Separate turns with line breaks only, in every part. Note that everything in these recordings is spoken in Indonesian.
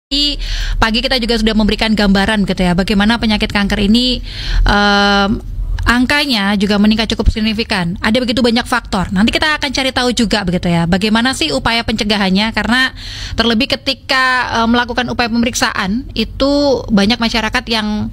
Pagi kita juga sudah memberikan gambaran gitu ya, bagaimana penyakit kanker ini angkanya juga meningkat cukup signifikan. Ada begitu banyak faktor. Nanti kita akan cari tahu juga begitu ya, bagaimana sih upaya pencegahannya, karena terlebih ketika melakukan upaya pemeriksaan itu banyak masyarakat yang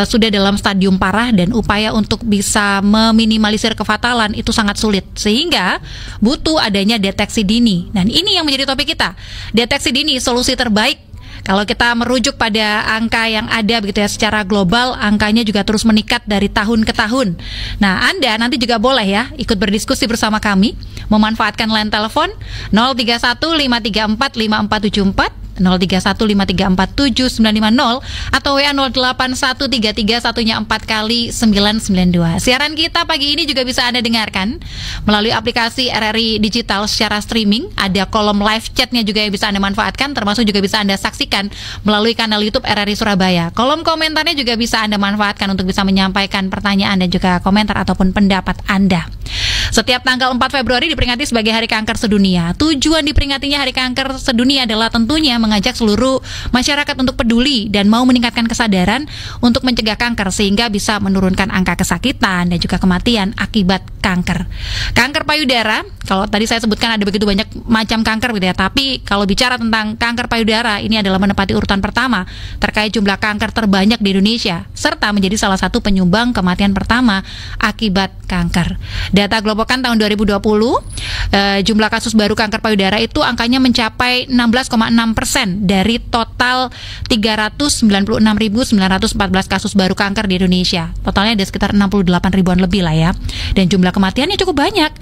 sudah dalam stadium parah dan upaya untuk bisa meminimalisir kefatalan itu sangat sulit, sehingga butuh adanya deteksi dini. Dan ini yang menjadi topik kita. Deteksi dini, solusi terbaik. Kalau kita merujuk pada angka yang ada begitu ya secara global, angkanya juga terus meningkat dari tahun ke tahun. Nah, Anda nanti juga boleh ya ikut berdiskusi bersama kami, memanfaatkan line telepon 03153454474, 031534790 atau WA 081331 4 x 992. Siaran kita pagi ini juga bisa Anda dengarkan melalui aplikasi RRI Digital secara streaming. Ada kolom live chatnya juga yang bisa Anda manfaatkan, termasuk juga bisa Anda saksikan melalui kanal YouTube RRI Surabaya. Kolom komentarnya juga bisa Anda manfaatkan untuk bisa menyampaikan pertanyaan dan juga komentar ataupun pendapat Anda. Setiap tanggal 4 Februari diperingati sebagai Hari Kanker Sedunia. Tujuan diperingatinya Hari Kanker Sedunia adalah tentunya mengajak seluruh masyarakat untuk peduli dan mau meningkatkan kesadaran untuk mencegah kanker sehingga bisa menurunkan angka kesakitan dan juga kematian akibat kanker. Kanker payudara, kalau tadi saya sebutkan ada begitu banyak macam kanker gitu ya, tapi kalau bicara tentang kanker payudara, ini adalah menempati urutan pertama terkait jumlah kanker terbanyak di Indonesia, serta menjadi salah satu penyumbang kematian pertama akibat kanker. Data Globokan tahun 2020, jumlah kasus baru kanker payudara itu angkanya mencapai 16,6% dari total 396.914 kasus baru kanker di Indonesia. Totalnya ada sekitar 68 ribuan lebih lah ya. Dan jumlah kematiannya cukup banyak.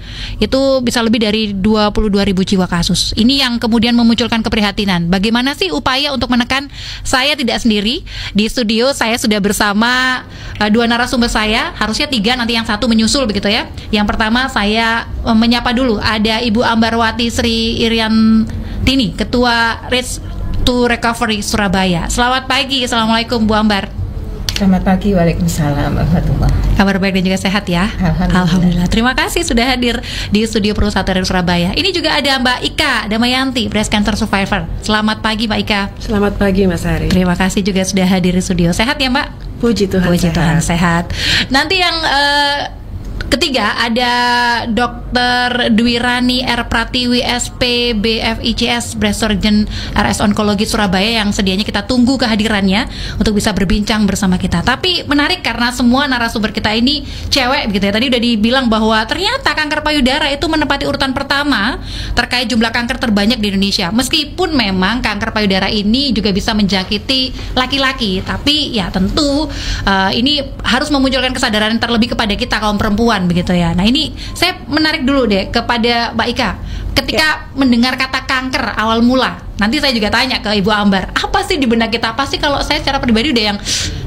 Itu bisa lebih dari 22.000 jiwa kasus. Ini yang kemudian memunculkan keprihatinan. Bagaimana sih upaya untuk menekan? Saya tidak sendiri. Di studio saya sudah bersama dua narasumber saya. Harusnya tiga, nanti yang satu menyusul begitu ya. Yang pertama saya menyapa dulu. Ada Ibu Ambarwati Sri Iriantini, Ketua Race to Recovery Surabaya. Selamat pagi, Assalamualaikum Bu Ambar.
Selamat pagi, waalaikumsalam warahmatullahi.
Kabar baik dan juga sehat ya? Alhamdulillah. Terima kasih sudah hadir di studio Perusahaan dari Surabaya. Ini juga ada Mbak Ika Damayanti, Breast Cancer Survivor. Selamat pagi Mbak Ika.
Selamat pagi Mas Hari.
Terima kasih juga sudah hadir di studio. Sehat ya Mbak?
Puji Tuhan.
Puji Tuhan sehat. Nanti yang ketiga ada Dr. Dwirani R. Pratiwi SP BFICS Breast Surgeon RS Onkologi Surabaya yang sedianya kita tunggu kehadirannya untuk bisa berbincang bersama kita. Tapi menarik karena semua narasumber kita ini cewek begitu ya. Tadi udah dibilang bahwa ternyata kanker payudara itu menempati urutan pertama terkait jumlah kanker terbanyak di Indonesia. Meskipun memang kanker payudara ini juga bisa menjangkiti laki-laki, tapi ya tentu ini harus memunculkan kesadaran terlebih kepada kita kaum perempuan begitu ya. Nah ini saya menarik dulu deh kepada Mbak Ika. Ketika mendengar kata kanker awal mula, nanti saya juga tanya ke Ibu Ambar, apa sih di benak kita? Apa sih kalau saya secara pribadi udah yang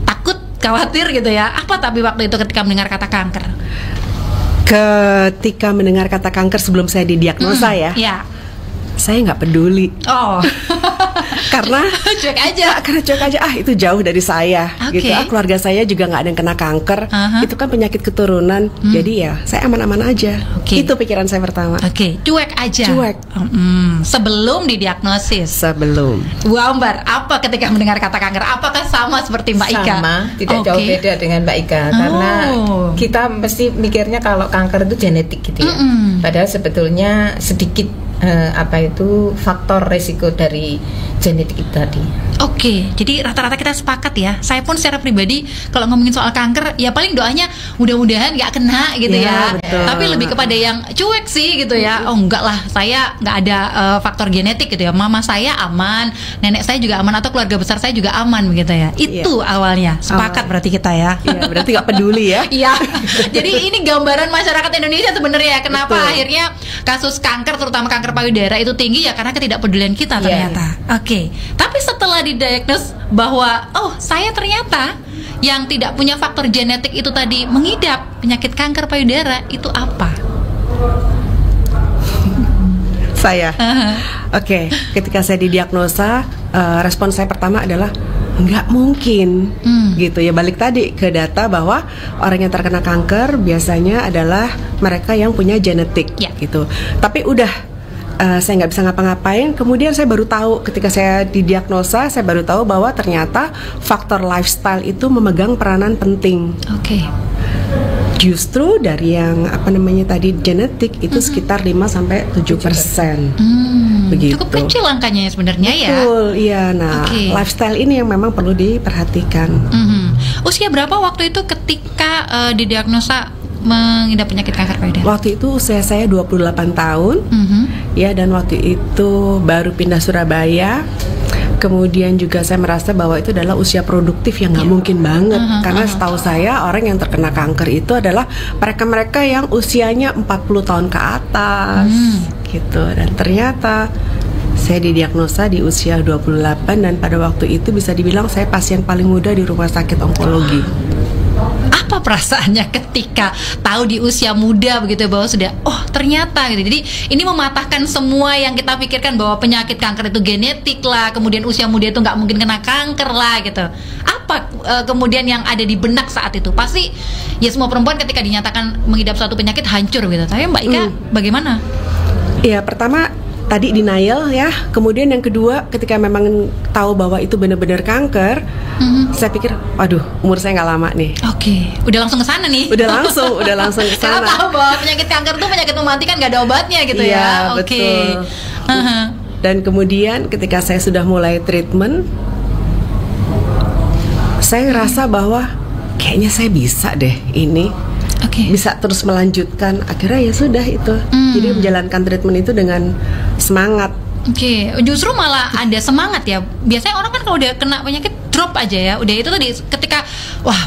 takut, khawatir gitu ya. Apa tapi waktu itu ketika mendengar kata kanker?
Ketika mendengar kata kanker sebelum saya didiagnosa ya. Saya nggak peduli.
Oh.
Karena
cuek aja.
Karena cuek aja. Itu jauh dari saya.
Okay.
Gitu. Keluarga saya juga nggak ada yang kena kanker. Itu kan penyakit keturunan. Jadi ya saya aman-aman aja. Itu pikiran saya pertama.
Cuek aja.
Cuek.
Sebelum didiagnosis.
Sebelum.
Bu Ambar, apa ketika mendengar kata kanker? Apakah sama seperti Mbak Ika?
Sama, tidak jauh beda dengan Mbak Ika. Karena kita mesti mikirnya kalau kanker itu genetik gitu ya. Padahal sebetulnya sedikit faktor resiko dari genetik itu tadi.
Jadi rata-rata kita sepakat ya. Saya pun secara pribadi kalau ngomongin soal kanker, ya paling doanya mudah-mudahan nggak kena gitu ya.
Betul.
Tapi lebih kepada yang cuek sih gitu ya. Oh enggak lah, saya nggak ada faktor genetik gitu ya. Mama saya aman, nenek saya juga aman, atau keluarga besar saya juga aman begitu ya. Itu awalnya sepakat berarti kita ya.
Berarti nggak peduli ya.
Iya. Jadi ini gambaran masyarakat Indonesia sebenarnya. Kenapa akhirnya kasus kanker, terutama kanker payudara itu tinggi ya karena ketidakpedulian kita ternyata. Tapi setelah didiagnos bahwa saya ternyata yang tidak punya faktor genetik itu tadi mengidap penyakit kanker payudara, itu apa?
Saya. Ketika saya didiagnosa, respon saya pertama adalah nggak mungkin gitu ya. Balik tadi ke data bahwa orang yang terkena kanker biasanya adalah mereka yang punya genetik gitu. Tapi udah saya nggak bisa ngapa-ngapain. Kemudian saya baru tahu ketika saya didiagnosa, saya baru tahu bahwa ternyata faktor lifestyle itu memegang peranan penting.
Oke.
Justru dari yang tadi genetik itu sekitar 5-7%. Begitu.
Cukup kecil angkanya sebenarnya ya.
Betul, iya. Nah, lifestyle ini yang memang perlu diperhatikan.
Usia berapa waktu itu ketika didiagnosa mengidap penyakit kanker payudara?
Waktu itu usia saya 28 tahun. Ya, dan waktu itu baru pindah Surabaya. Kemudian juga saya merasa bahwa itu adalah usia produktif yang nggak mungkin banget, karena setahu saya orang yang terkena kanker itu adalah mereka-mereka yang usianya 40 tahun ke atas, gitu. Dan ternyata saya didiagnosa di usia 28 dan pada waktu itu bisa dibilang saya pasien paling muda di rumah sakit onkologi.
Apa perasaannya ketika tahu di usia muda begitu bahwa sudah ternyata gitu. Jadi ini mematahkan semua yang kita pikirkan bahwa penyakit kanker itu genetik lah, kemudian usia muda itu nggak mungkin kena kanker lah gitu. Apa kemudian yang ada di benak saat itu? Pasti ya semua perempuan ketika dinyatakan mengidap suatu penyakit hancur gitu. Tapi Mbak Ika bagaimana?
Ya, pertama tadi denial ya, kemudian yang kedua ketika memang tahu bahwa itu benar-benar kanker, saya pikir, waduh, umur saya nggak lama nih.
Oke, udah langsung ke sana nih.
Udah langsung ke sana.
Karena tahu bahwa penyakit kanker itu penyakit mematikan, nggak ada obatnya gitu ya.
Oke. Dan kemudian ketika saya sudah mulai treatment, saya ngerasa bahwa kayaknya saya bisa deh ini. Bisa terus melanjutkan. Akhirnya ya sudah itu. Jadi menjalankan treatment itu dengan semangat.
Justru malah ada semangat ya. Biasanya orang kan kalau udah kena penyakit drop aja ya. Udah itu tadi ketika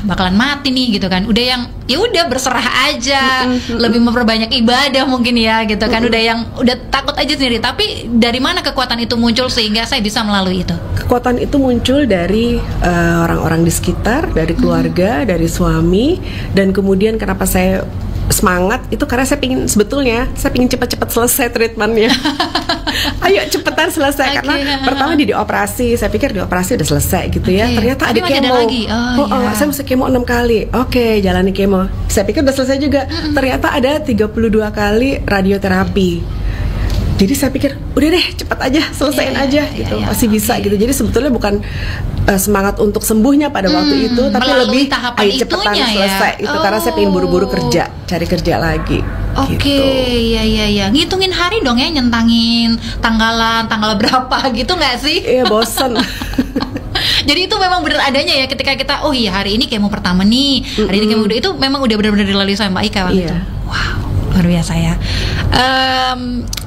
bakalan mati nih gitu kan. Udah yang ya udah berserah aja, lebih memperbanyak ibadah mungkin ya gitu kan. Udah takut aja sendiri. Tapi dari mana kekuatan itu muncul sehingga saya bisa melalui itu?
Kekuatan itu muncul dari orang-orang di sekitar, dari keluarga, dari suami, dan kemudian kenapa saya semangat itu karena saya pingin cepat-cepat selesai treatmentnya. Ayo cepetan selesai karena pertama dioperasi, saya pikir dioperasi udah selesai gitu ya. Ternyata ada kemo. Saya mesti kemo 6 kali. Jalani kemo. Saya pikir udah selesai juga. Ternyata ada 32 kali radioterapi. Jadi saya pikir udah deh cepat aja selesaiin aja gitu. Masih bisa gitu. Jadi sebetulnya bukan semangat untuk sembuhnya pada waktu itu, tapi lebih ayo cepetan selesai itu karena saya pengen buru-buru kerja, cari kerja lagi.
Iya. Ngitungin hari dong ya, nyentangin tanggal berapa gitu nggak sih?
Iya, bosen.
Jadi itu memang benar adanya ya ketika kita hari ini kemo pertama nih, hari ini kemo itu memang udah benar-benar dilalui sama Mbak Ika waktu itu. Wow, luar biasa ya.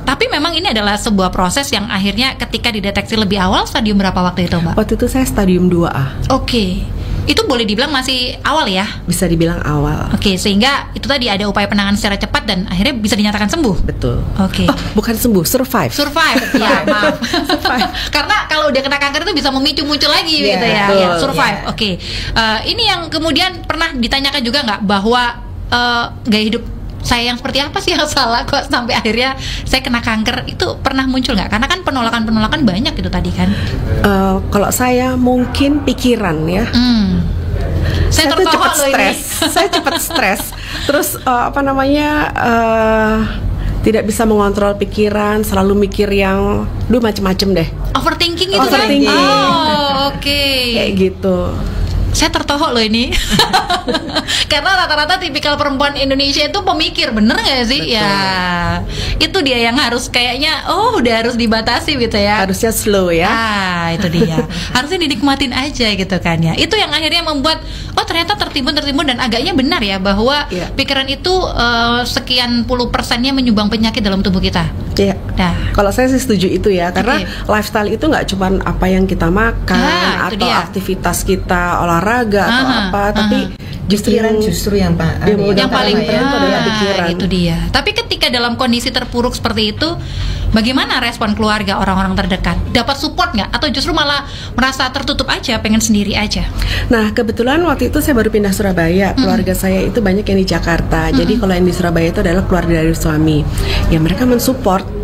Tapi memang ini adalah sebuah proses yang akhirnya ketika dideteksi lebih awal, stadium berapa waktu itu Mbak?
Waktu itu saya stadium 2A.
Itu boleh dibilang masih awal ya?
Bisa dibilang awal.
Sehingga itu tadi ada upaya penanganan secara cepat dan akhirnya bisa dinyatakan sembuh.
Betul. Bukan sembuh, survive.
Ya, maaf. Survive. Karena kalau udah kena kanker itu bisa muncul lagi gitu ya. Survive. Ini yang kemudian pernah ditanyakan juga nggak bahwa gaya hidup saya yang seperti apa sih yang salah kok sampai akhirnya saya kena kanker, itu pernah muncul nggak? Karena kan penolakan banyak itu tadi kan.
Kalau saya mungkin pikiran ya. Saya tuh cepat stres. Saya cepat stres. Terus tidak bisa mengontrol pikiran, selalu mikir yang macem-macem deh.
Overthinking itu kan? Kayak
gitu.
Saya tertohok loh ini. Karena rata-rata tipikal perempuan Indonesia itu pemikir, bener gak sih?
Betul.
Ya itu dia yang harus kayaknya udah harus dibatasi gitu ya.
Harusnya slow ya.
Itu dia. Harusnya dinikmatin aja gitu kan ya. Itu yang akhirnya membuat ternyata tertimbun dan agaknya benar ya bahwa pikiran itu sekian puluh persennya menyumbang penyakit dalam tubuh kita.
Iya. Kalau saya sih setuju itu ya, karena lifestyle itu nggak cuma apa yang kita makan atau aktivitas kita olahraga atau apa, tapi justru yang paling
penting adalah pikiran. Itu dia. Tapi ketika dalam kondisi terpuruk seperti itu, bagaimana respon keluarga, orang-orang terdekat? Dapat support nggak? Atau justru malah merasa tertutup aja, pengen sendiri aja?
Nah, kebetulan waktu itu saya baru pindah Surabaya. Keluarga saya itu banyak yang di Jakarta. Jadi kalau yang di Surabaya itu adalah keluarga dari suami. Ya mereka mensupport.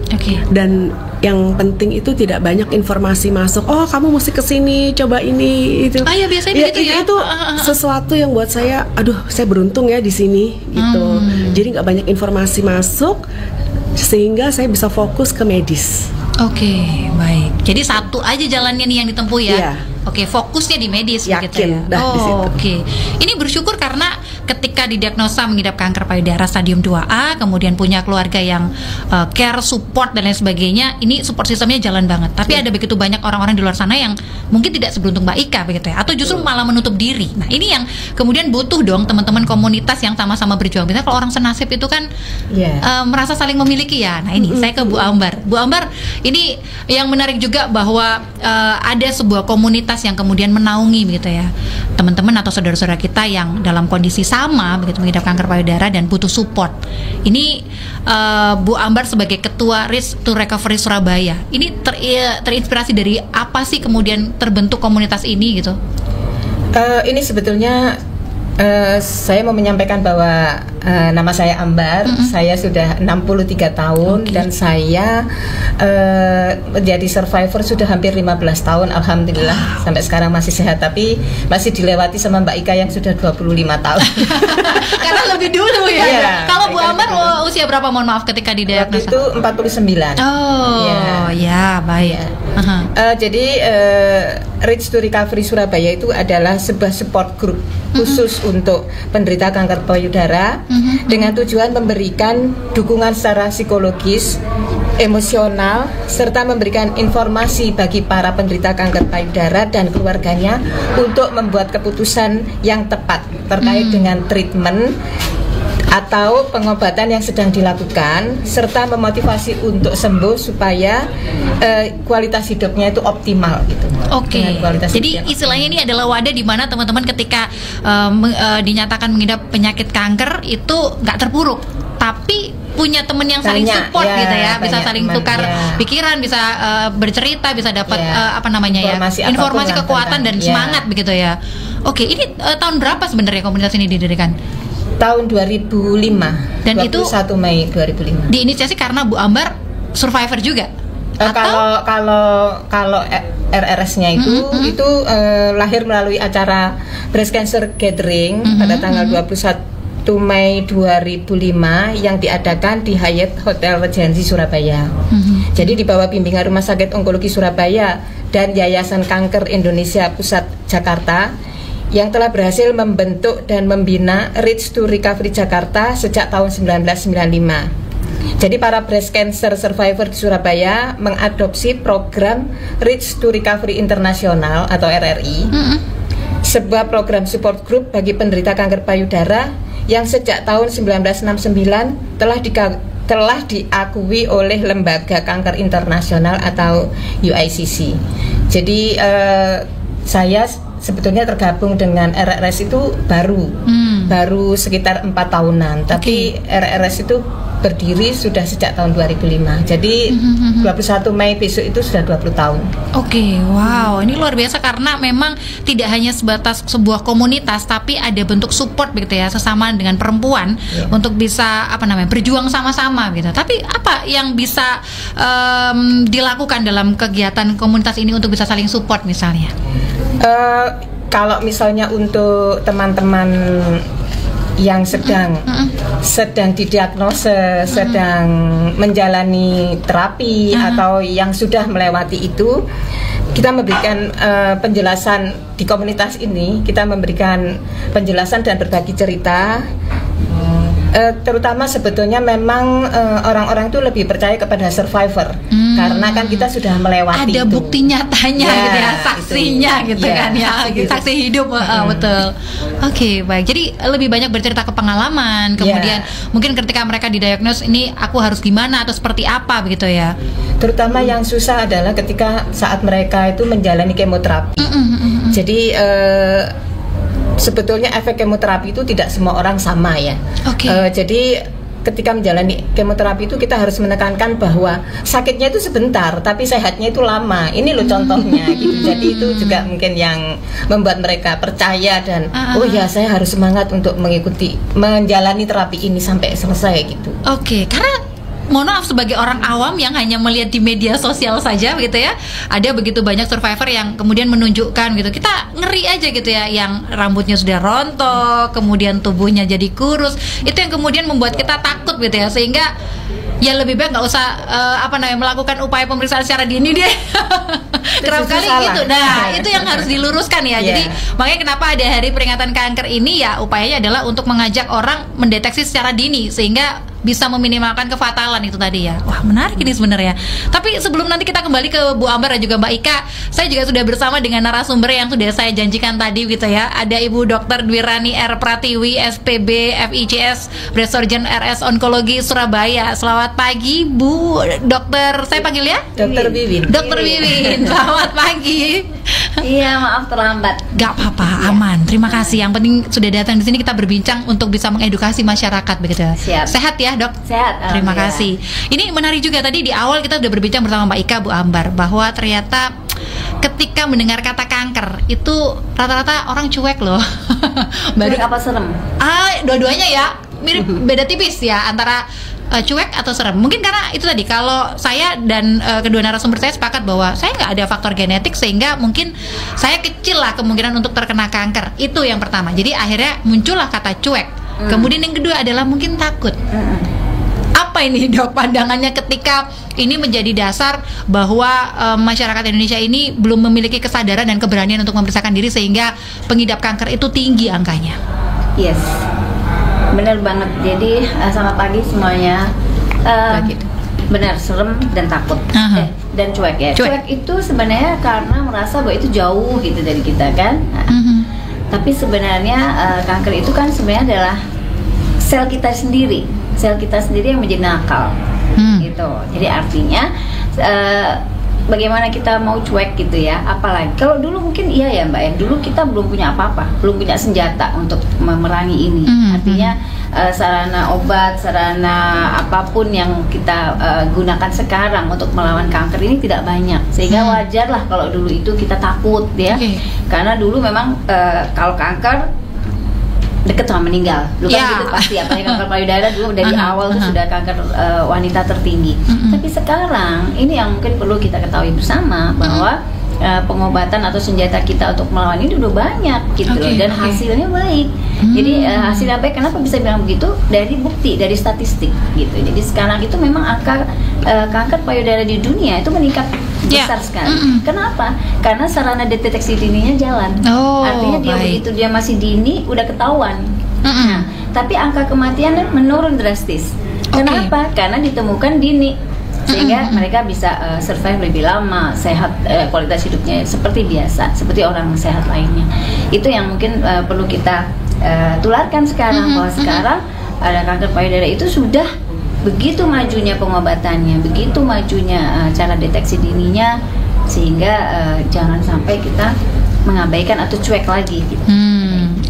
Dan yang penting itu tidak banyak informasi masuk. Kamu mesti kesini, coba ini itu.
Biasanya begitu ya.
Itu sesuatu yang buat saya, saya beruntung ya di sini gitu. Jadi nggak banyak informasi masuk. sehingga saya bisa fokus ke medis.
Oke, baik. Jadi satu aja jalannya nih yang ditempuh ya.
Iya.
Oke, fokusnya di medis
Yakin
begitu ya.
dah di situ.
Oke. Ini bersyukur karena ketika didiagnosa mengidap kanker payudara stadium 2A, kemudian punya keluarga yang care, support dan lain sebagainya, ini support sistemnya jalan banget. Tapi ada begitu banyak orang-orang di luar sana yang mungkin tidak seberuntung Mbak Ika begitu ya, atau justru malah menutup diri. Nah, ini yang kemudian butuh dong teman-teman komunitas yang sama-sama berjuang. Biasanya kalau orang senasib itu kan merasa saling memiliki ya. Nah, ini saya ke Bu Ambar. Bu Ambar, ini yang menarik juga bahwa ada sebuah komunitas yang kemudian menaungi begitu ya teman-teman atau saudara-saudara kita yang dalam kondisi sama begitu mengidap kanker payudara dan butuh support. Ini Bu Ambar sebagai ketua Reach to Recovery Surabaya, ini terinspirasi dari apa sih kemudian terbentuk komunitas ini gitu?
Ini sebetulnya saya mau menyampaikan bahwa nama saya Ambar, saya sudah 63 tahun dan saya menjadi survivor sudah hampir 15 tahun, alhamdulillah sampai sekarang masih sehat, tapi masih dilewati sama Mbak Ika yang sudah 25 tahun.
Karena lebih dulu ya.
Iya,
kalau Bu Ambar usia berapa, mohon maaf, ketika didiagnosa?
Waktu itu 49.
Ya, baik.
Jadi Reach to Recovery Surabaya itu adalah sebuah support group khusus untuk penderita kanker payudara dengan tujuan memberikan dukungan secara psikologis, emosional, serta memberikan informasi bagi para penderita kanker payudara dan keluarganya untuk membuat keputusan yang tepat terkait dengan treatment atau pengobatan yang sedang dilakukan, serta memotivasi untuk sembuh supaya kualitas hidupnya itu optimal gitu.
Oke. Jadi istilahnya ini adalah wadah di mana teman-teman ketika dinyatakan mengidap penyakit kanker itu nggak terpuruk, tapi punya teman yang saling support gitu ya, bisa saling tukar pikiran, bisa bercerita, bisa dapat informasi kekuatan dan semangat begitu ya. Oke, ini tahun berapa sebenarnya komunitas ini didirikan?
Tahun 2005.
Dan 21
itu Mei 2005.
Diinisiasi karena Bu Ambar survivor juga.
Kalau RRS-nya itu lahir melalui acara Breast Cancer Gathering pada tanggal 21 Mei 2005 yang diadakan di Hyatt Hotel Regency Surabaya. Jadi di bawah bimbingan Rumah Sakit Onkologi Surabaya dan Yayasan Kanker Indonesia Pusat Jakarta yang telah berhasil membentuk dan membina Reach to Recovery Jakarta sejak tahun 1995. Jadi para breast cancer survivor di Surabaya mengadopsi program Reach to Recovery Internasional atau RRI, sebuah program support group bagi penderita kanker payudara yang sejak tahun 1969 telah diakui oleh Lembaga Kanker Internasional atau UICC. Jadi saya sebetulnya tergabung dengan RRS itu baru sekitar 4 tahunan, tapi RRS itu berdiri sudah sejak tahun 2005. Jadi 21 Mei besok itu sudah 20 tahun.
Oke, wow, ini luar biasa karena memang tidak hanya sebatas sebuah komunitas, tapi ada bentuk support begitu ya, sesama dengan perempuan untuk bisa berjuang sama-sama gitu. Tapi apa yang bisa dilakukan dalam kegiatan komunitas ini untuk bisa saling support misalnya?
Kalau misalnya untuk teman-teman yang sedang didiagnosa, sedang menjalani terapi atau yang sudah melewati itu, kita memberikan penjelasan di komunitas ini. Kita memberikan penjelasan dan berbagi cerita. Terutama sebetulnya memang orang-orang itu lebih percaya kepada survivor karena kan kita sudah melewati
ada bukti nyatanya gitu ya, saksinya gitu kan ya, saksi hidup. Betul. Oke, baik. Jadi lebih banyak bercerita ke pengalaman, kemudian mungkin ketika mereka didiagnos ini aku harus gimana atau seperti apa begitu ya.
Terutama yang susah adalah ketika saat mereka itu menjalani kemoterapi. Jadi sebetulnya efek kemoterapi itu tidak semua orang sama ya. Jadi ketika menjalani kemoterapi itu kita harus menekankan bahwa sakitnya itu sebentar, tapi sehatnya itu lama. Ini loh contohnya gitu. Jadi itu juga mungkin yang membuat mereka percaya dan oh ya saya harus semangat untuk mengikuti menjalani terapi ini sampai selesai gitu.
Karena mohon maaf sebagai orang awam yang hanya melihat di media sosial saja gitu ya, ada begitu banyak survivor yang kemudian menunjukkan gitu, kita ngeri aja gitu ya, yang rambutnya sudah rontok, kemudian tubuhnya jadi kurus, itu yang kemudian membuat kita takut gitu ya, sehingga Ya lebih baik nggak usah melakukan upaya pemeriksaan secara dini deh. Kerap kali gitu. Nah, itu yang harus diluruskan ya. Jadi makanya kenapa ada hari peringatan kanker ini ya, upayanya adalah untuk mengajak orang mendeteksi secara dini sehingga bisa meminimalkan kefatalan itu tadi ya. Wah, menarik ini sebenarnya. Tapi sebelum nanti kita kembali ke Bu Ambar dan juga Mbak Ika, saya juga sudah bersama dengan narasumber yang sudah saya janjikan tadi gitu ya. Ada Ibu Dr. Dwirani R. Pratiwi, SPB, FICS, Breast Surgeon RS Onkologi Surabaya. Selamat pagi Bu Dokter, saya panggil ya?
Dokter Wiwin.
Dokter Wiwin, selamat pagi.
Iya, maaf terlambat.
Gak apa-apa, aman. Terima kasih. Yang penting sudah datang di sini, kita berbincang untuk bisa mengedukasi masyarakat begitu.
Siap.
Sehat ya, Dok?
Sehat.
Terima kasih. Ini menarik juga, tadi di awal kita sudah berbincang bersama Mbak Ika, Bu Ambar, bahwa ternyata ketika mendengar kata kanker itu rata-rata orang cuek loh.
Cuek apa serem?
Dua-duanya ya mirip, beda tipis ya antara cuek atau serem. Mungkin karena itu tadi, kalau saya dan kedua narasumber saya sepakat bahwa saya nggak ada faktor genetik sehingga mungkin saya kecil lah kemungkinan untuk terkena kanker. Itu yang pertama. Jadi akhirnya muncullah kata cuek. Kemudian yang kedua adalah mungkin takut. Apa ini, Dok, pandangannya ketika ini menjadi dasar bahwa masyarakat Indonesia ini belum memiliki kesadaran dan keberanian untuk memeriksakan diri sehingga pengidap kanker itu tinggi angkanya?
Yes, benar banget. Jadi selamat pagi semuanya. Benar, serem dan takut. Dan cuek ya. Cuek itu sebenarnya karena merasa bahwa itu jauh gitu dari kita kan. Tapi sebenarnya kanker itu kan sebenarnya adalah sel kita sendiri yang menjadi nakal, gitu. Jadi artinya bagaimana kita mau cuek gitu ya. Apalagi kalau dulu mungkin iya ya Mbak ya, dulu kita belum punya apa-apa, belum punya senjata untuk memerangi ini. Artinya sarana obat, sarana apapun yang kita gunakan sekarang untuk melawan kanker ini tidak banyak, sehingga wajar lah kalau dulu itu kita takut ya. Karena dulu memang kalau kanker deket sama meninggal, bukan gitu pasti. Apalagi kanker payudara dulu dari awal tuh sudah kanker wanita tertinggi. Tapi sekarang ini yang mungkin perlu kita ketahui bersama bahwa pengobatan atau senjata kita untuk melawan ini udah banyak gitu dan hasilnya baik. Jadi hasilnya baik, kenapa bisa bilang begitu? Dari bukti, dari statistik gitu. Jadi sekarang itu memang angka kanker payudara di dunia itu meningkat besar sekali. Kenapa? Karena sarana deteksi dininya jalan. Artinya dia begitu dia masih dini udah ketahuan. Nah, tapi angka kematian menurun drastis. Kenapa? Karena ditemukan dini, sehingga mereka bisa survive lebih lama, sehat, kualitas hidupnya seperti biasa, seperti orang sehat lainnya. Itu yang mungkin perlu kita tularkan sekarang, bahwa sekarang ada kanker payudara itu sudah begitu majunya pengobatannya, begitu majunya cara deteksi dininya, sehingga jangan sampai kita mengabaikan atau cuek lagi gitu.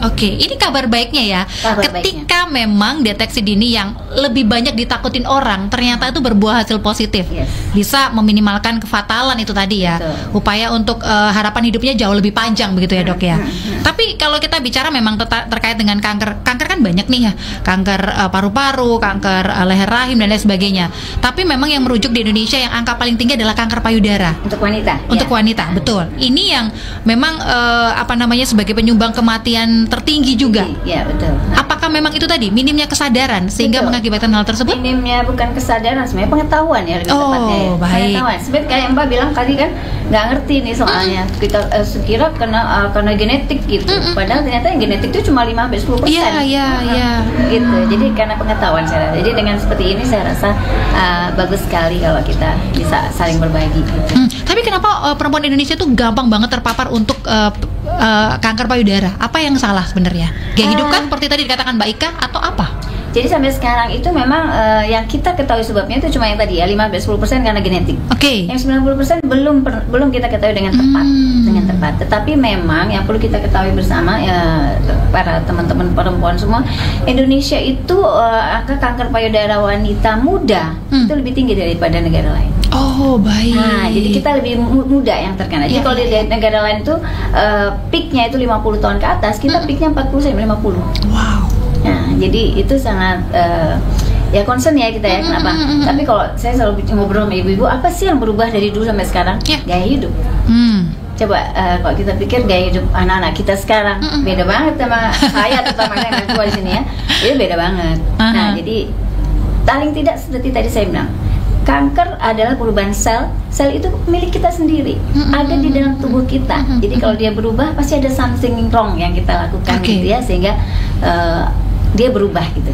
Oke, ini kabar baiknya ya. Ketika memang deteksi dini yang lebih banyak ditakutin orang, ternyata itu berbuah hasil positif. Bisa meminimalkan kefatalan itu tadi ya. Upaya untuk harapan hidupnya jauh lebih panjang begitu ya, Dok ya. Tapi kalau kita bicara memang terkait dengan kanker kan banyak nih ya. Kanker paru-paru, kanker leher rahim dan lain sebagainya. Tapi memang yang merujuk di Indonesia yang angka paling tinggi adalah kanker payudara.
Untuk wanita.
Untuk wanita, betul. Ini yang memang sebagai penyumbang kematian tertinggi juga.
Iya, betul.
Apakah memang itu tadi minimnya kesadaran sehingga mengakibatkan hal tersebut?
Minimnya bukan kesadaran, sebenarnya pengetahuan ya lebih tepatnya.
Baik.
Pengetahuan. Seperti kayak Mbak bilang tadi kan nggak ngerti nih soalnya. Kita sekira karena genetik gitu. Padahal ternyata yang genetik itu cuma 5-10%.
Iya.
Gitu. Jadi karena pengetahuan saya rasa. Jadi dengan seperti ini saya rasa bagus sekali kalau kita bisa saling berbagi gitu.
Tapi kenapa perempuan Indonesia tuh gampang banget terpapar untuk kanker payudara? Apa yang salah sebenarnya? Gaya hidup kan seperti tadi dikatakan Mbak Ika atau apa?
Jadi sampai sekarang itu memang yang kita ketahui sebabnya itu cuma yang tadi ya 5-10% karena genetik. Yang 90% belum kita ketahui dengan tepat. Tetapi memang yang perlu kita ketahui bersama ya, para teman-teman perempuan semua, Indonesia itu angka kanker payudara wanita muda itu lebih tinggi daripada negara lain.
Baik.
Nah, jadi kita lebih muda yang terkena. Jadi kalau di negara lain itu peaknya itu 50 tahun ke atas, kita peaknya 40-50.
Wow.
Nah, jadi itu sangat ya concern ya kita ya, kenapa? Tapi kalau saya selalu ngobrol sama ibu-ibu, apa sih yang berubah dari dulu sampai sekarang? Gaya hidup. Coba kalau kita pikir gaya hidup anak-anak kita sekarang beda banget sama saya, terutama saya yang tua di sini ya, itu beda banget. Nah, jadi paling tidak seperti tadi saya bilang, kanker adalah perubahan sel. Sel itu milik kita sendiri, ada di dalam tubuh kita. Jadi kalau dia berubah, pasti ada something wrong yang kita lakukan, gitu ya, sehingga dia berubah gitu.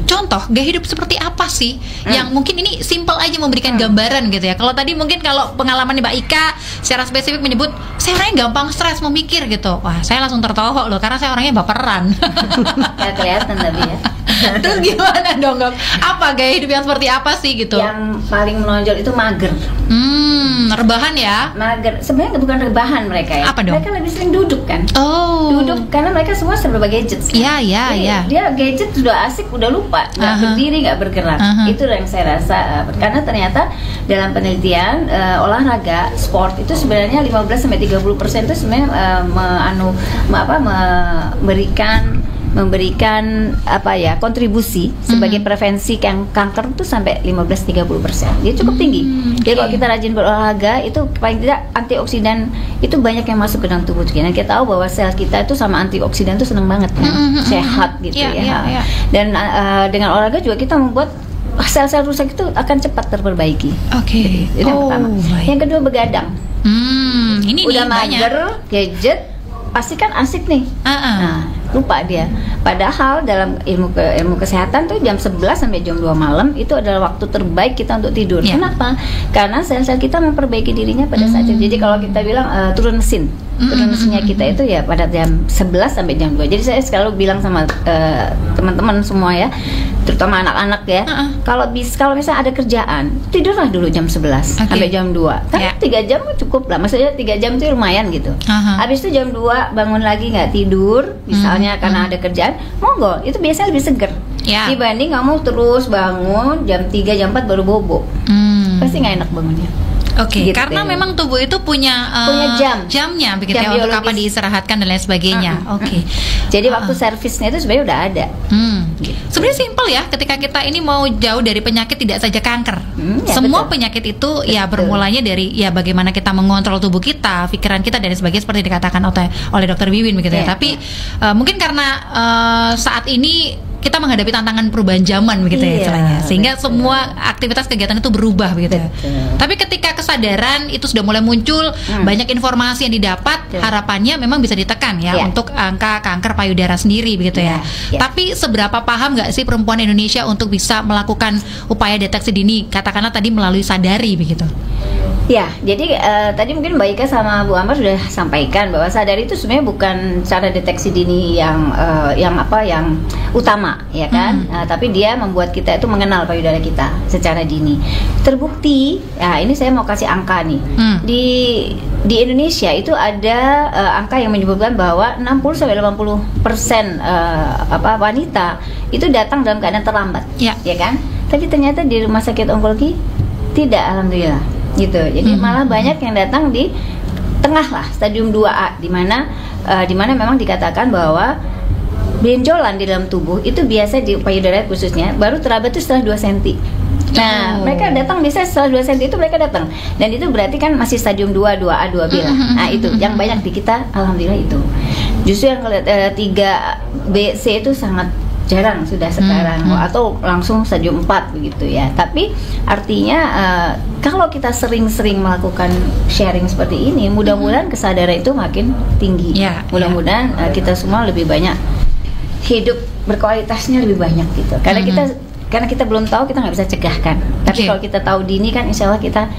Contoh gaya hidup seperti apa sih yang mungkin ini simple aja memberikan gambaran gitu ya. Kalau tadi mungkin kalau pengalaman Mbak Ika secara spesifik menyebut saya orangnya gampang stres, memikir gitu. Wah, saya langsung tertohok loh karena saya orangnya baperan.
Gak kelihatan tapi ya.
Terus gimana dong, Dok? Apa gaya hidup yang seperti apa sih gitu?
Yang paling menonjol itu mager.
Rebahan ya?
Mager. Sebenarnya bukan rebahan mereka ya.
Apa dong?
Mereka lebih sering duduk kan?
Duduk
karena mereka semua serba gadget.
Iya.
Dia gadget sudah asik, udah lupa, nggak berdiri, nggak bergerak. Itu yang saya rasa. Karena ternyata dalam penelitian olahraga, sport itu sebenarnya 15-30% itu sebenarnya memberikan apa ya, kontribusi sebagai prevensi kanker itu sampai 15-30%. Dia cukup tinggi. Jadi kalau kita rajin berolahraga, itu paling tidak antioksidan itu banyak yang masuk ke dalam tubuh kita. Dan kita tahu bahwa sel kita itu sama antioksidan itu seneng banget kan, sehat gitu ya. Dan dengan olahraga juga kita membuat sel-sel rusak itu akan cepat terperbaiki. Itu yang pertama. Yang kedua, begadang.
Ini
udah mager, gadget, pasti kan asik nih. Lupa dia. Padahal dalam ilmu kesehatan tuh jam 11 sampai jam 2 malam itu adalah waktu terbaik kita untuk tidur. Kenapa? Karena sel-sel kita memperbaiki dirinya pada saat itu. Jadi kalau kita bilang turun mesinnya kita itu ya pada jam 11 sampai jam 2. Jadi saya selalu bilang sama teman-teman semua ya, terutama anak-anak ya, kalau misalnya ada kerjaan, tidurlah dulu jam 11 sampai jam 2. Kan 3 jam cukup lah. Maksudnya 3 jam itu lumayan gitu. Habis itu jam 2 bangun lagi nggak tidur, misalnya karena ada kerjaan, monggo, itu biasanya lebih seger dibanding kamu terus bangun jam 3, jam 4 baru bobo. Pasti nggak enak bangunnya.
Gitu. Karena memang tubuh itu punya jamnya begitu ya, untuk kapan diistirahatkan dan lain sebagainya. Jadi waktu servisnya itu sebenarnya udah ada. Gitu. Sebenarnya simpel ya, ketika kita ini mau jauh dari penyakit, tidak saja kanker. Semua penyakit itu ya bermulanya dari ya bagaimana kita mengontrol tubuh kita, pikiran kita dan sebagainya, seperti dikatakan oleh Dr. Wiwin begitu ya. Tapi mungkin karena saat ini kita menghadapi tantangan perubahan zaman begitu ya istilahnya, sehingga semua aktivitas kegiatan itu berubah begitu ya. Tapi ketika kesadaran itu sudah mulai muncul, banyak informasi yang didapat, harapannya memang bisa ditekan ya untuk angka kanker payudara sendiri begitu ya. Tapi seberapa paham nggak sih perempuan Indonesia untuk bisa melakukan upaya deteksi dini, katakanlah tadi melalui Sadari begitu?
Ya, jadi tadi mungkin Mbak Ika sama Bu Ambar sudah sampaikan bahwa Sadari itu sebenarnya bukan cara deteksi dini yang utama, ya kan? Tapi dia membuat kita itu mengenal payudara kita secara dini. Terbukti, ya ini saya mau kasih angka nih. Di Indonesia itu ada angka yang menyebutkan bahwa 60-80% wanita itu datang dalam keadaan terlambat, ya kan? Tapi ternyata di rumah sakit onkologi tidak, alhamdulillah. Gitu. Jadi malah banyak yang datang di tengah lah, stadium 2A, di mana memang dikatakan bahwa benjolan di dalam tubuh itu biasa di payudara khususnya baru terlambat itu setelah 2 cm. Nah, mereka datang biasanya setelah 2 cm itu mereka datang. Dan itu berarti kan masih stadium 2, 2A, 2B lah. Nah, itu yang banyak di kita, alhamdulillah itu. Justru yang 3B, C itu sangat jarang sudah sekarang, atau langsung stadium 4 begitu ya. Tapi artinya kalau kita sering-sering melakukan sharing seperti ini, mudah-mudahan kesadaran itu makin tinggi. Mudah-mudahan kita semua lebih banyak hidup berkualitasnya lebih banyak gitu. Karena kita belum tahu, kita nggak bisa cegahkan. Tapi kalau kita tahu dini kan, insya Allah kita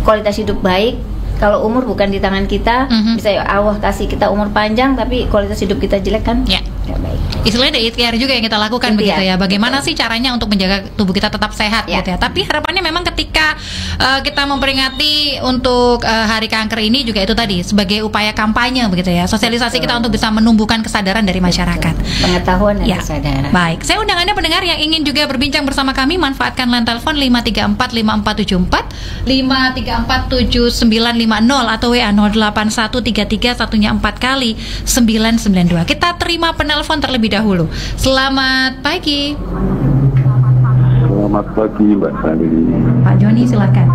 kualitas hidup baik. Kalau umur bukan di tangan kita, bisa Allah kasih kita umur panjang, tapi kualitas hidup kita jelek kan? Baik.
Istilahnya ada ikhtiar juga yang kita lakukan begitu ya. Bagaimana sih caranya untuk menjaga tubuh kita tetap sehat gitu ya. Tapi harapannya memang ketika kita memperingati untuk Hari Kanker ini juga itu tadi sebagai upaya kampanye begitu ya. Sosialisasi kita untuk bisa menumbuhkan kesadaran dari masyarakat.
Pengetahuan dan kesadaran.
Baik, saya undang Anda pendengar yang ingin juga berbincang bersama kami, manfaatkan line telepon 5345474, 5347950 atau WA 08133 satunya 4 kali 992. Kita terima penelpon terlebih dahulu. Selamat pagi.
Selamat pagi Mbak Sani.
Pak Joni silakan.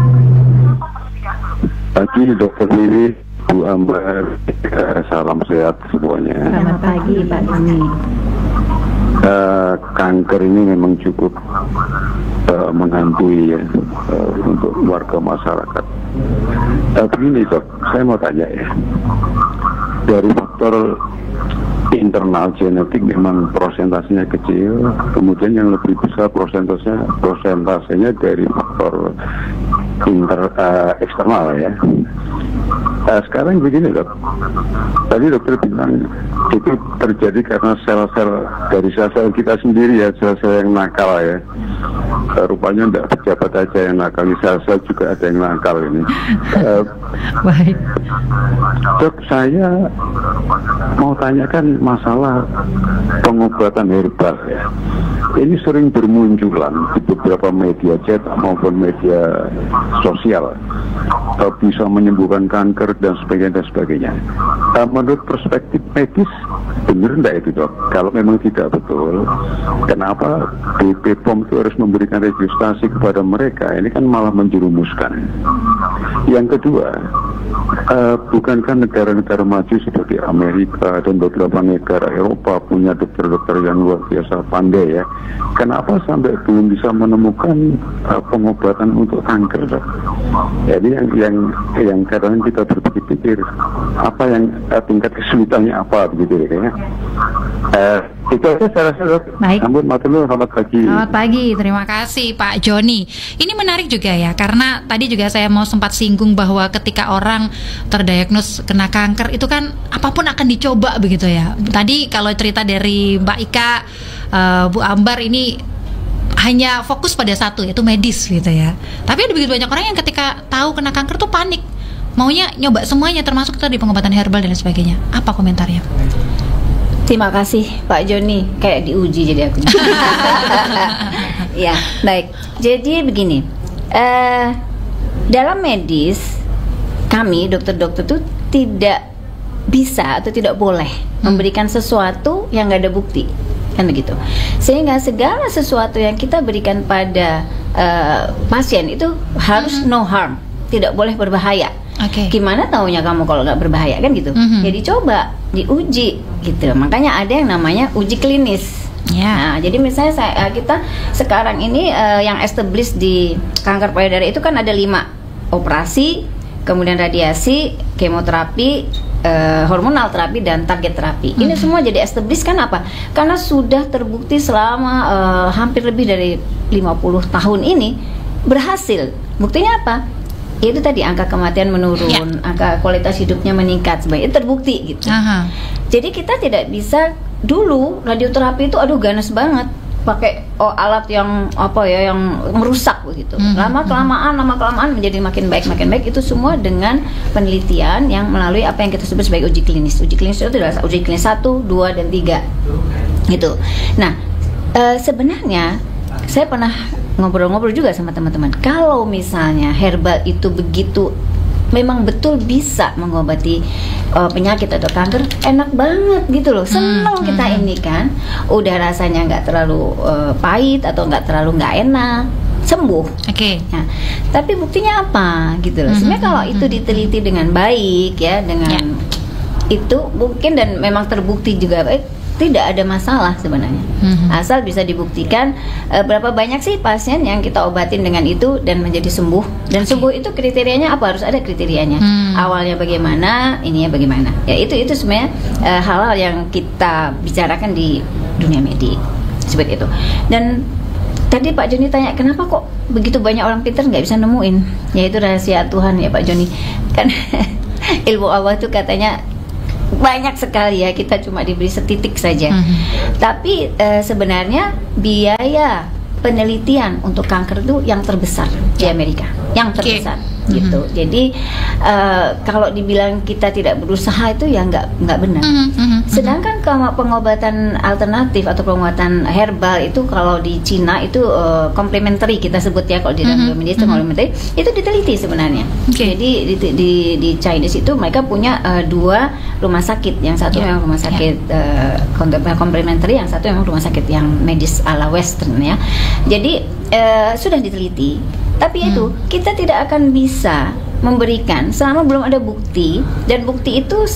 Pagi Dokter Lili, Bu Ambar, salam sehat semuanya.
Selamat pagi Pak Joni.
kanker ini memang cukup menghantui ya, untuk warga masyarakat. Begini Dok, saya mau tanya ya, dari faktor internal genetik memang prosentasenya kecil, kemudian yang lebih besar prosentasenya dari faktor eksternal ya. Sekarang begini Dok, tadi dokter bilang itu terjadi karena sel-sel dari sel-sel kita sendiri ya, sel-sel yang nakal ya. Rupanya tidak pejabat aja yang nakal, sel-sel juga ada yang nakal ini.
Baik.
Dok, saya mau tanyakan masalah pengobatan herbal ya. Ini sering bermunculan di beberapa media cetak maupun media sosial, bisa menyembuhkan kanker dan sebagainya. Menurut perspektif medis, benar enggak itu Dok? Kalau memang tidak betul, kenapa BPOM itu harus memberikan registrasi kepada mereka? Ini kan malah menjerumuskan. Yang kedua, bukankah negara-negara maju seperti Amerika dan beberapa negara Eropa punya dokter-dokter yang luar biasa pandai ya? Kenapa sampai belum bisa menemukan pengobatan untuk kanker Dok? Jadi yang kadang kita berpikir apa yang tingkat kesulitannya apa begitu ya. Itu aja saya rasa Dok.
Baik.
Ampun, selamat pagi.
Selamat pagi, terima kasih Pak Joni. Ini menarik juga ya, karena tadi juga saya mau sempat singgung bahwa ketika orang terdiagnos kena kanker itu kan apapun akan dicoba begitu ya. Tadi kalau cerita dari Mbak Ika, Bu Ambar ini hanya fokus pada satu, yaitu medis gitu ya. Tapi ada begitu banyak orang yang ketika tahu kena kanker tuh panik, maunya nyoba semuanya termasuk tadi pengobatan herbal dan sebagainya. Apa komentarnya?
Terima kasih Pak Joni, kayak diuji jadi aku. Ya, baik. Jadi begini, dalam medis kami dokter-dokter tuh tidak bisa atau tidak boleh memberikan sesuatu yang nggak ada bukti, kan begitu. Sehingga segala sesuatu yang kita berikan pada pasien itu harus no harm, tidak boleh berbahaya. Gimana taunya kamu kalau nggak berbahaya, kan gitu? Jadi coba diuji gitu. Makanya ada yang namanya uji klinis. Nah, jadi misalnya kita sekarang ini yang established di kanker payudara itu kan ada 5: operasi, kemudian radiasi, kemoterapi, hormonal terapi, dan target terapi. Ini semua jadi established kan apa? Karena sudah terbukti selama hampir lebih dari 50 tahun ini berhasil. Buktinya apa? Itu tadi angka kematian menurun, angka kualitas hidupnya meningkat, sebenarnya terbukti gitu. Jadi kita tidak bisa dulu radioterapi itu ganas banget, pakai alat yang yang merusak begitu. Lama kelamaan menjadi makin baik itu semua dengan penelitian yang melalui apa yang kita sebut sebagai uji klinis. Uji klinis itu adalah uji klinis 1, 2, dan 3 gitu. Nah, sebenarnya saya pernah ngobrol-ngobrol juga sama teman-teman. Kalau misalnya herbal itu begitu memang betul bisa mengobati penyakit atau kanker, enak banget gitu loh. Senang kita ini kan, udah rasanya nggak terlalu pahit atau nggak terlalu nggak enak, sembuh. Nah, tapi buktinya apa gitu loh. Sebenarnya kalau itu diteliti dengan baik ya, dengan itu mungkin dan memang terbukti juga baik, tidak ada masalah sebenarnya. Asal bisa dibuktikan berapa banyak sih pasien yang kita obatin dengan itu dan menjadi sembuh. Dan sembuh itu kriterianya apa? Harus ada kriterianya. Awalnya bagaimana, ininya bagaimana. Ya itu sebenarnya hal-hal yang kita bicarakan di dunia medik seperti itu. Dan tadi Pak Joni tanya kenapa kok begitu banyak orang pintar nggak bisa nemuin. Ya itu rahasia Tuhan ya Pak Joni. Kan ilmu Allah itu katanya banyak sekali ya, kita cuma diberi setitik saja. Tapi sebenarnya biaya penelitian untuk kanker itu yang terbesar di Amerika, yang terbesar gitu. Jadi kalau dibilang kita tidak berusaha itu ya nggak benar. Sedangkan kalau pengobatan alternatif atau pengobatan herbal itu kalau di Cina itu complementary kita sebut ya, kalau di dalam medis itu complementary, itu diteliti sebenarnya. Jadi di Chinese itu mereka punya 2 rumah sakit, yang satu memang rumah sakit complementary, yang satu memang rumah sakit yang medis ala western ya. Jadi sudah diteliti, tapi itu kita tidak akan bisa memberikan selama belum ada bukti, dan bukti itu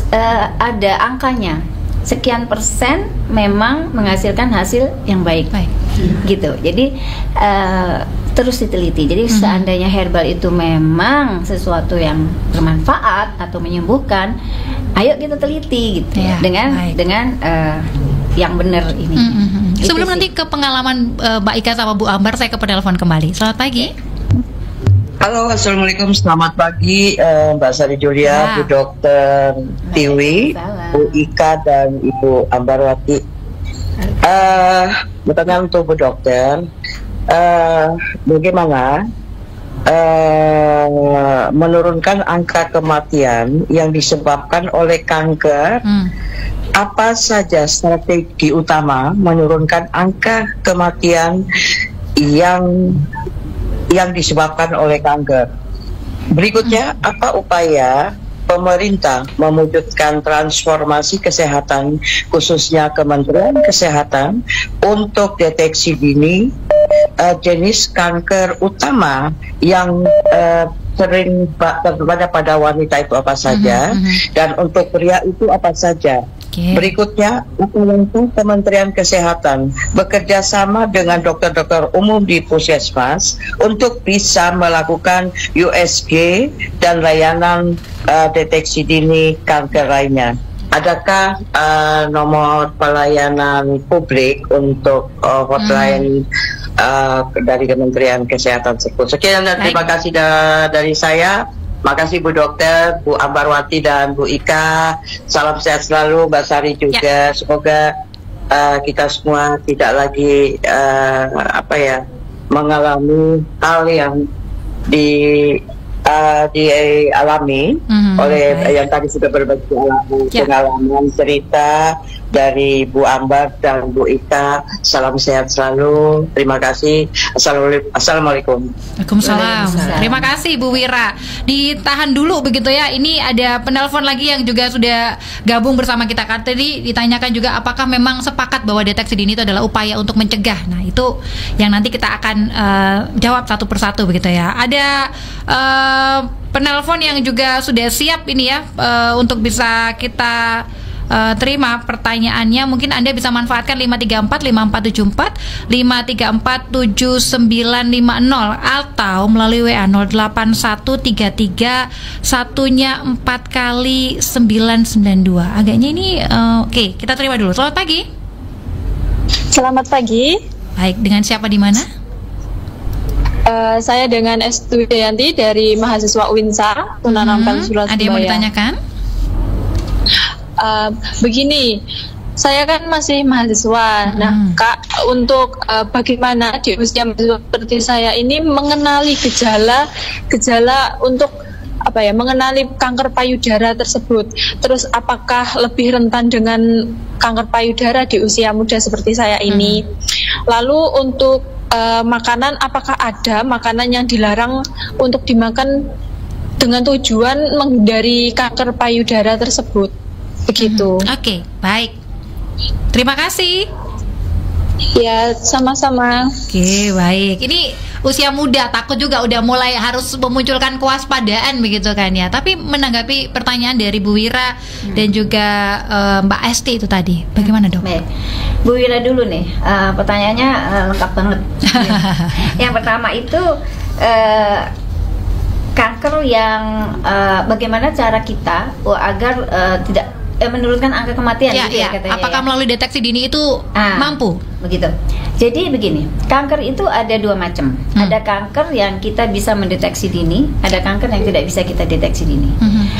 ada angkanya. sekian persen memang menghasilkan hasil yang baik. Gitu. Jadi terus diteliti. Jadi seandainya herbal itu memang sesuatu yang bermanfaat atau menyembuhkan, ayo kita teliti gitu ya, dengan yang benar ini.
Sebelum nanti ke pengalaman Mbak Ika sama Bu Ambar, saya ke penelpon kembali. Selamat pagi.
Halo, assalamualaikum, selamat pagi Mbak Sari Julia, Bu Dokter Tiwi, Bu Ika dan Ibu Ambarwati. Pertanyaan untuk Bu Dokter, bagaimana menurunkan angka kematian yang disebabkan oleh kanker? Apa saja strategi utama menurunkan angka kematian yang disebabkan oleh kanker? Berikutnya, apa upaya pemerintah mewujudkan transformasi kesehatan, khususnya Kementerian Kesehatan, untuk deteksi dini jenis kanker utama yang sering terjadi pada wanita itu apa saja, dan untuk pria itu apa saja? Berikutnya, langkah Kementerian Kesehatan bekerja sama dengan dokter-dokter umum di puskesmas untuk bisa melakukan USG dan layanan deteksi dini kanker lainnya. Adakah nomor pelayanan publik untuk hotline dari Kementerian Kesehatan tersebut? Sekian dan terima kasih dari saya. Makasih Bu Dokter, Bu Ambarwati dan Bu Ika. Salam sehat selalu, Mbak Sari juga. Semoga kita semua tidak lagi mengalami hal yang dialami oleh yang tadi sudah berbagi pengalaman cerita dari Bu Ambar dan Bu Ika. Salam sehat selalu. Terima kasih. Assalamualaikum.
Waalaikumsalam. Terima kasih Bu Wira. Ditahan dulu begitu ya. Ini ada penelpon lagi yang juga sudah gabung bersama kita. Kan tadi ditanyakan juga apakah memang sepakat bahwa deteksi dini itu adalah upaya untuk mencegah. Nah, itu yang nanti kita akan jawab satu persatu begitu ya. Ada penelpon yang juga sudah siap ini ya untuk bisa kita terima pertanyaannya. Mungkin Anda bisa manfaatkan 534-5474 534-7950 atau melalui WA 08133 satunya 4 kali 992. Agaknya ini oke, kita terima dulu. Selamat pagi.
Selamat pagi.
Baik, dengan siapa di mana?
Saya dengan Estudianti dari mahasiswa UINSA, Sunan Ampel, Surabaya.
Ada yang mau ditanyakan?
Begini, saya kan masih mahasiswa. Nah, Kak, untuk bagaimana di usia mahasiswa seperti saya ini mengenali gejala untuk mengenali kanker payudara tersebut. Terus apakah lebih rentan dengan kanker payudara di usia muda seperti saya ini? Lalu untuk makanan, apakah ada makanan yang dilarang untuk dimakan dengan tujuan menghindari kanker payudara tersebut? Begitu.
Oke, baik. Terima kasih.
Ya, sama-sama.
Oke, baik. Ini usia muda, takut juga udah mulai harus memunculkan kewaspadaan begitu kan ya. Tapi menanggapi pertanyaan dari Bu Wira dan juga Mbak Esti itu tadi, bagaimana Dok?
Baik. Bu Wira dulu nih, pertanyaannya lengkap banget. Yang pertama itu kanker yang bagaimana cara kita agar tidak menurunkan angka kematian gitu ya katanya.
Apakah melalui deteksi dini itu mampu?
Begitu. Jadi begini, kanker itu ada dua macam. Ada kanker yang kita bisa mendeteksi dini, ada kanker yang tidak bisa kita deteksi dini.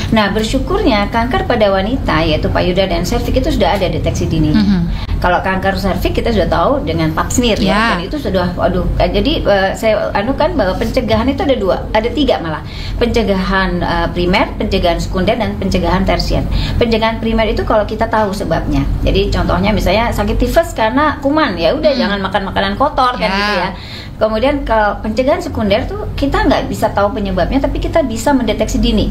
Nah, bersyukurnya kanker pada wanita yaitu payudara dan serviks itu sudah ada deteksi dini. Kalau kanker serviks kita sudah tahu dengan pap smear ya, dan itu sudah jadi saya anukan bahwa pencegahan itu ada tiga malah. Pencegahan primer, pencegahan sekunder dan pencegahan tersier. Pencegahan primer itu kalau kita tahu sebabnya. Jadi contohnya misalnya sakit tifus karena kuman, ya udah jangan makan makanan kotor kan gitu ya. Kemudian kalau pencegahan sekunder tuh kita nggak bisa tahu penyebabnya, tapi kita bisa mendeteksi dini.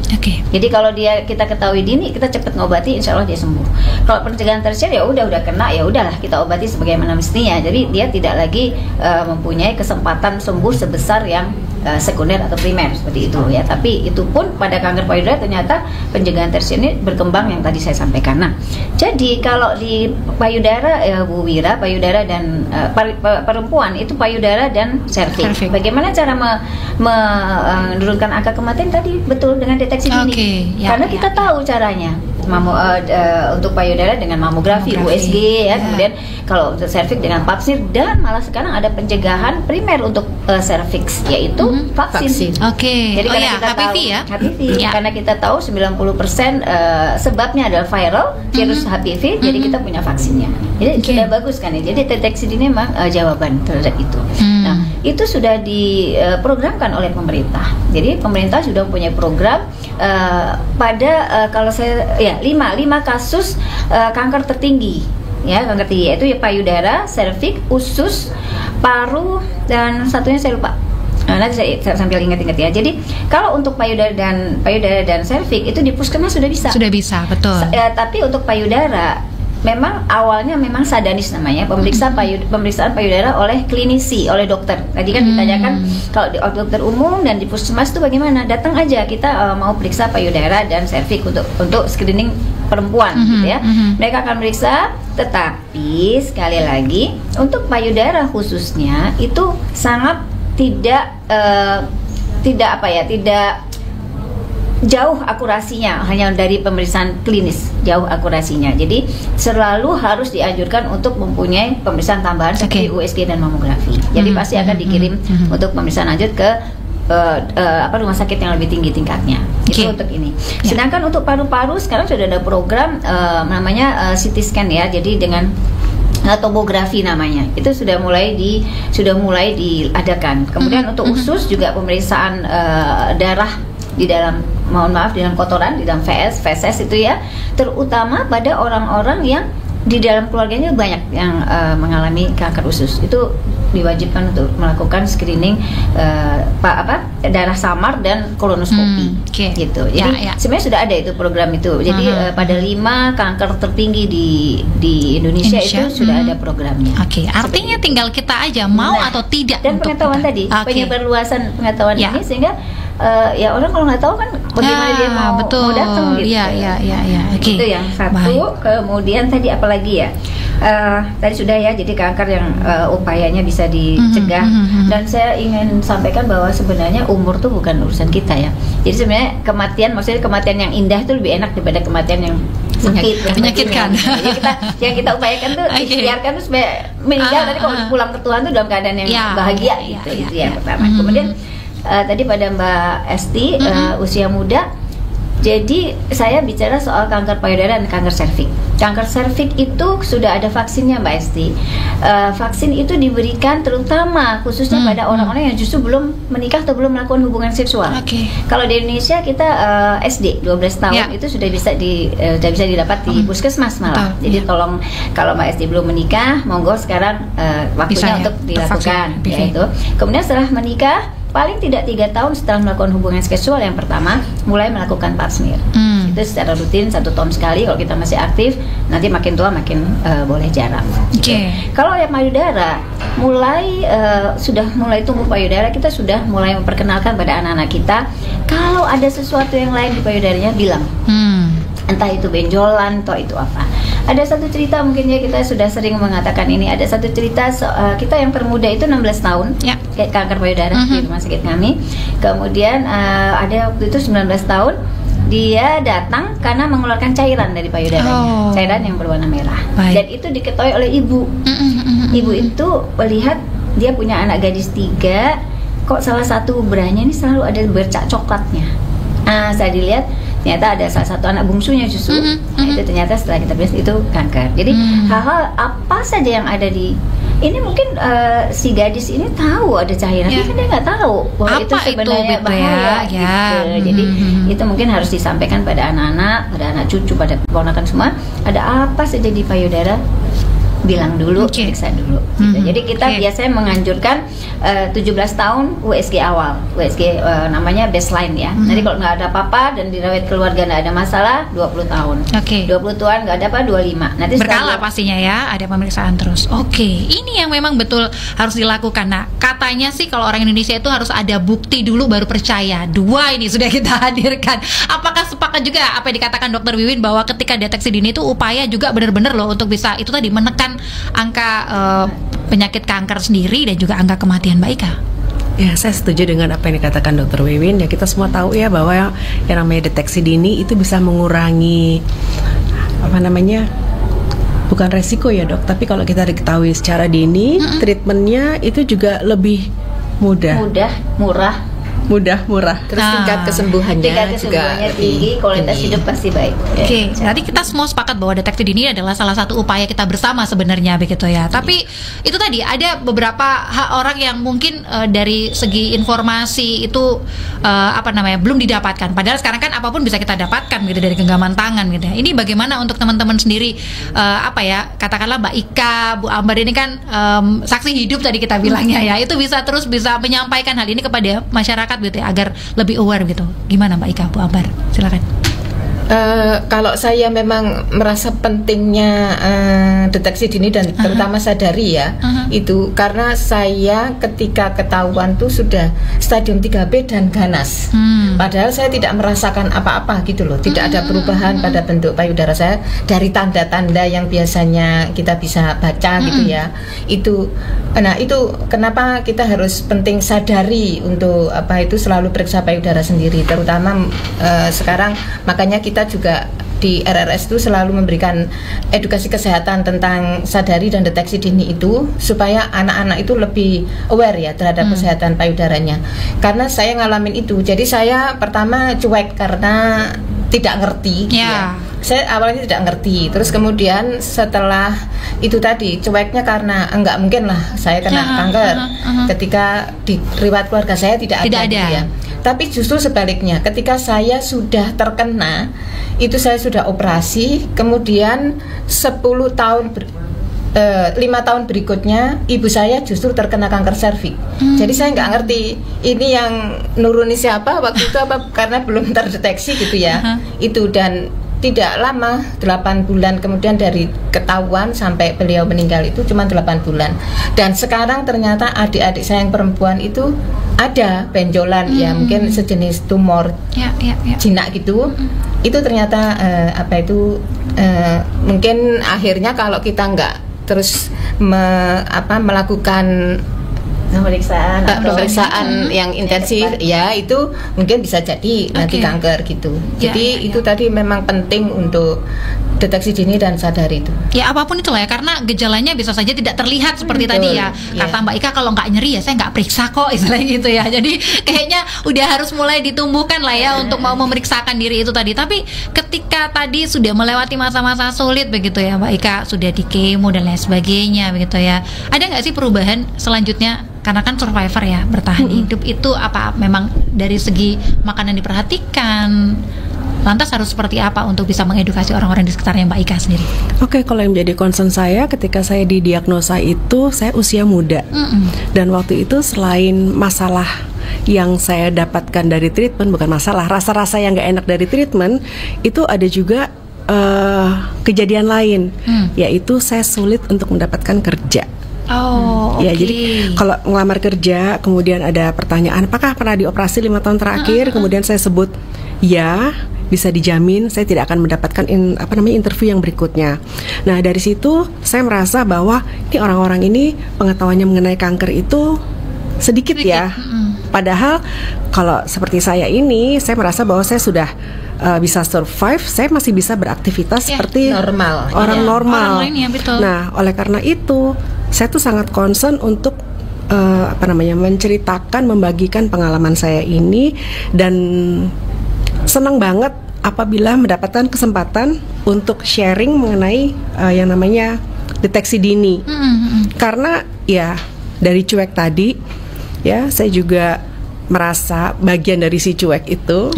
Jadi kalau kita ketahui dini, kita cepat ngobati, insya Allah dia sembuh. Kalau pencegahan tersier ya udah kena, ya udahlah kita obati sebagaimana mestinya. Jadi dia tidak lagi mempunyai kesempatan sembuh sebesar yang sekunder atau primer seperti itu ya. Tapi itu pun pada kanker payudara ternyata pencegahan tersier ini berkembang yang tadi saya sampaikan. Nah, jadi kalau di payudara Bu Wira, payudara dan perempuan itu payudara dan serviks. Bagaimana cara menurunkan angka kematian tadi? Betul, dengan deteksi dini. Karena kita tahu caranya. Untuk payudara dengan mamografi, USG ya, kemudian kalau untuk serviks dengan pap smear, dan malah sekarang ada pencegahan primer untuk serviks yaitu vaksin. Jadi karena kita
HPV
tahu,
ya.
HPV karena kita tahu 90% sebabnya adalah viral virus HPV, jadi kita punya vaksinnya. Jadi sudah bagus kan ya. Jadi deteksi dini memang jawaban terhadap itu. Nah, itu sudah diprogramkan oleh pemerintah. Jadi pemerintah sudah punya program pada kalau saya 5 kasus kanker tertinggi ya, kanker tinggi yaitu ya payudara, serviks, usus, paru, dan satunya saya lupa. Nanti saya sambil ingat-ingat ya. Jadi kalau untuk payudara dan serviks itu di puskesmas sudah bisa.
Sudah bisa, betul.
Tapi untuk payudara memang awalnya memang sadanis namanya, pemeriksaan payudara oleh klinisi, oleh dokter. Tadi kan ditanyakan kalau di dokter umum dan di puskesmas itu bagaimana? Datang aja, kita mau periksa payudara dan serviks untuk screening perempuan gitu ya. Mereka akan meriksa, tetapi sekali lagi untuk payudara khususnya itu sangat tidak jauh akurasinya, hanya dari pemeriksaan klinis jauh akurasinya. Jadi selalu harus dianjurkan untuk mempunyai pemeriksaan tambahan seperti USG dan mamografi. Jadi pasti akan dikirim untuk pemeriksaan lanjut ke rumah sakit yang lebih tinggi tingkatnya. Itu untuk ini. Sedangkan untuk paru-paru sekarang sudah ada program namanya CT scan ya. Jadi dengan tomografi namanya, itu sudah mulai diadakan. Kemudian untuk usus juga pemeriksaan darah di dalam, mohon maaf, di dalam kotoran, di dalam feses itu ya, terutama pada orang-orang yang di dalam keluarganya banyak yang mengalami kanker usus. Itu diwajibkan untuk melakukan screening darah samar dan kolonoskopi gitu. Jadi sebenarnya sudah ada itu program itu. Jadi pada 5 kanker tertinggi di Indonesia itu sudah ada programnya.
Artinya tinggal kita aja mau atau tidak.
Dan pengetahuan tadi, penyebarluasan pengetahuan ini sehingga ya orang kalau nggak tahu kan bagaimana dia mau datang gitu. Itu yang satu. Kemudian tadi apalagi ya? Tadi sudah ya, jadi kanker yang upayanya bisa dicegah. Dan saya ingin sampaikan bahwa sebenarnya umur tuh bukan urusan kita ya. Jadi sebenarnya kematian, maksudnya kematian yang indah itu lebih enak daripada kematian yang sakit,
menyakitkan.
Jadi yang kita upayakan tuh ikhtiarkan tuh supaya meninggal tadi kalau pulang ke Tuhan tuh dalam keadaan yang bahagia gitu. Itu yang pertama. Kemudian tadi pada Mbak Esti usia muda. Jadi saya bicara soal kanker payudara dan kanker serviks. Kanker serviks itu sudah ada vaksinnya Mbak Esti. Vaksin itu diberikan terutama khususnya pada orang-orang yang justru belum menikah atau belum melakukan hubungan seksual. Kalau di Indonesia kita SD 12 tahun itu sudah bisa didapat di puskesmas malah. Jadi tolong kalau Mbak Esti belum menikah, monggo sekarang waktunya untuk dilakukan. Yaitu. Kemudian setelah menikah paling tidak 3 tahun setelah melakukan hubungan seksual yang pertama mulai melakukan pap smear. Itu secara rutin 1 tahun sekali kalau kita masih aktif. Nanti makin tua makin boleh jarang. Kalau yang payudara sudah mulai tumbuh payudara, kita sudah mulai memperkenalkan pada anak-anak kita kalau ada sesuatu yang lain di payudaranya bilang. Entah itu benjolan atau itu apa. Ada satu cerita mungkin ya, kita sudah sering mengatakan ini. Ada satu cerita kita yang termuda itu 16 tahun kanker payudara di rumah sakit kami. Kemudian ada waktu itu 19 tahun dia datang karena mengeluarkan cairan dari payudaranya, cairan yang berwarna merah. Dan itu diketahui oleh ibu. Ibu itu melihat dia punya anak gadis 3, kok salah satu uberanya ini selalu ada bercak coklatnya. Saya dilihat ternyata ada salah satu anak bungsunya justru. Itu ternyata setelah kita lihat itu kanker. Jadi hal-hal apa saja yang ada di ini mungkin si gadis ini tahu ada cairan, tapi kan dia nggak tahu bahwa itu sebenarnya bahaya gitu. Jadi itu mungkin harus disampaikan pada anak-anak, pada anak cucu, pada keponakan semua. Ada apa saja di payudara bilang dulu, periksa dulu. Gitu. Jadi kita biasanya menganjurkan 17 tahun USG awal, USG namanya baseline ya. Nanti kalau nggak ada apa-apa dan dirawat keluarga nggak ada masalah, 20 tahun. 20 tahun nggak ada apa, 25. Nanti
berkala pastinya ya, ada pemeriksaan terus. Ini yang memang betul harus dilakukan. Nah, katanya sih kalau orang Indonesia itu harus ada bukti dulu baru percaya. 2 ini sudah kita hadirkan. Apakah sepakat juga apa yang dikatakan Dr. Wiwin bahwa ketika deteksi dini itu upaya juga benar-benar loh untuk bisa itu tadi menekan angka penyakit kanker sendiri dan juga angka kematian, Mbak Ika?
Ya, saya setuju dengan apa yang dikatakan Dr. Wiwin. Ya, kita semua tahu ya bahwa yang namanya deteksi dini itu bisa mengurangi bukan resiko ya dok, tapi kalau kita diketahui secara dini, treatmentnya itu juga lebih mudah, murah.
Terus tingkat kesembuhannya juga
tinggi, kualitas hidup pasti baik.
Nanti kita semua sepakat bahwa deteksi dini adalah salah satu upaya kita bersama sebenarnya begitu ya. Tapi itu tadi ada beberapa orang yang mungkin dari segi informasi itu belum didapatkan. Padahal sekarang kan apapun bisa kita dapatkan gitu dari genggaman tangan gitu ya. Ini bagaimana untuk teman-teman sendiri katakanlah Mbak Ika, Bu Ambar ini kan saksi hidup tadi kita bilangnya ya. Itu bisa menyampaikan hal ini kepada masyarakat gitu ya, agar lebih aware gitu. Gimana Mbak Ika, Bu Ambar? Silakan.
Kalau saya memang merasa pentingnya deteksi dini dan terutama sadari ya, itu karena saya ketika ketahuan tuh sudah stadium 3B dan ganas. Padahal saya tidak merasakan apa-apa gitu loh, tidak ada perubahan pada bentuk payudara saya dari tanda-tanda yang biasanya kita bisa baca gitu ya. Itu kenapa kita harus penting sadari untuk selalu periksa payudara sendiri, terutama sekarang makanya kita juga di RRS itu selalu memberikan edukasi kesehatan tentang sadari dan deteksi dini itu supaya anak-anak itu lebih aware ya terhadap kesehatan payudaranya. Karena saya ngalamin itu, jadi saya pertama cuek karena tidak ngerti. Ya. Saya awalnya tidak ngerti, terus kemudian setelah itu tadi cueknya karena enggak mungkin lah saya kena kanker ketika di riwayat keluarga saya tidak ada. Ya. Tapi justru sebaliknya, ketika saya sudah terkena, itu saya sudah operasi, kemudian 5 tahun berikutnya ibu saya justru terkena kanker serviks. Jadi saya nggak ngerti ini yang nuruni siapa waktu itu karena belum terdeteksi gitu ya. Itu dan tidak lama, 8 bulan kemudian dari ketahuan sampai beliau meninggal itu cuma 8 bulan. Dan sekarang ternyata adik-adik saya yang perempuan itu ada benjolan ya, mungkin sejenis tumor jinak gitu. Itu ternyata mungkin akhirnya kalau kita nggak terus melakukan pemeriksaan yang intensif ya, itu mungkin bisa jadi nanti kanker gitu. Jadi itu tadi memang penting untuk deteksi dini dan sadari itu.
Ya apapun itulah ya, karena gejalanya bisa saja tidak terlihat seperti tadi ya. Kata Mbak Ika, kalau nggak nyeri ya saya nggak periksa kok, istilahnya gitu ya. Jadi kayaknya udah harus mulai ditumbuhkan lah ya untuk mau memeriksakan diri itu tadi. Tapi ketika tadi sudah melewati masa-masa sulit begitu ya Mbak Ika, sudah di kemo dan lain sebagainya begitu ya. Ada nggak sih perubahan selanjutnya? Karena kan survivor ya, bertahan hidup itu apa memang dari segi makanan diperhatikan? Lantas harus seperti apa untuk bisa mengedukasi orang-orang di sekitarnya Mbak Ika sendiri?
Oke, kalau yang menjadi concern saya ketika saya didiagnosa itu saya usia muda. Dan waktu itu selain masalah yang saya dapatkan dari treatment, bukan masalah, rasa-rasa yang gak enak dari treatment, itu ada juga kejadian lain, yaitu saya sulit untuk mendapatkan kerja. Ya, jadi kalau ngelamar kerja kemudian ada pertanyaan apakah pernah dioperasi 5 tahun terakhir, kemudian saya sebut ya, bisa dijamin saya tidak akan mendapatkan interview yang berikutnya. Nah, dari situ saya merasa bahwa ini orang-orang ini pengetahuannya mengenai kanker itu sedikit ya. Padahal kalau seperti saya ini, saya merasa bahwa saya sudah bisa survive, saya masih bisa beraktivitas seperti
normal,
orang normal.
Orang lain ya, betul.
Nah, oleh karena itu saya tuh sangat concern untuk menceritakan, membagikan pengalaman saya ini, dan senang banget apabila mendapatkan kesempatan untuk sharing mengenai yang namanya deteksi dini. Karena ya dari cuek tadi ya, saya juga merasa bagian dari si cuek itu.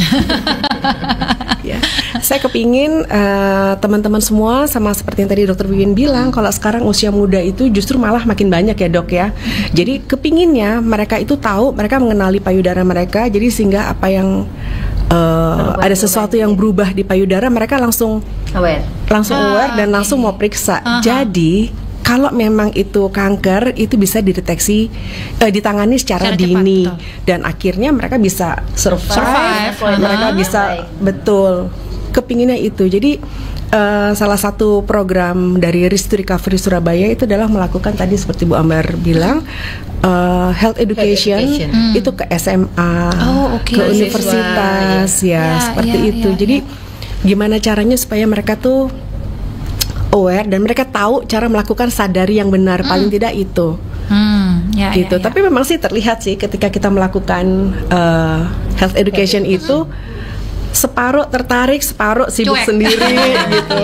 Ya. Saya kepingin teman-teman semua, sama seperti yang tadi Dokter Wiwin bilang, kalau sekarang usia muda itu justru malah makin banyak ya dok ya. Jadi kepinginnya mereka itu tahu, mereka mengenali payudara mereka, jadi sehingga apa yang ada sesuatu yang berubah di payudara, mereka langsung aware dan langsung mau periksa. Jadi kalau memang itu kanker, itu bisa dideteksi, ditangani secara dini, dan akhirnya mereka bisa survive. Mereka bisa betul. Kepinginnya itu. Jadi salah satu program dari Resto Recovery Surabaya itu adalah melakukan tadi seperti Bu Ambar bilang, health education. Itu ke SMA, ke universitas, seperti itu. Jadi gimana caranya supaya mereka tuh aware dan mereka tahu cara melakukan sadari yang benar, paling tidak itu. Gitu. Tapi memang sih terlihat sih ketika kita melakukan health education itu separuh tertarik, separuh sibuk sendiri gitu.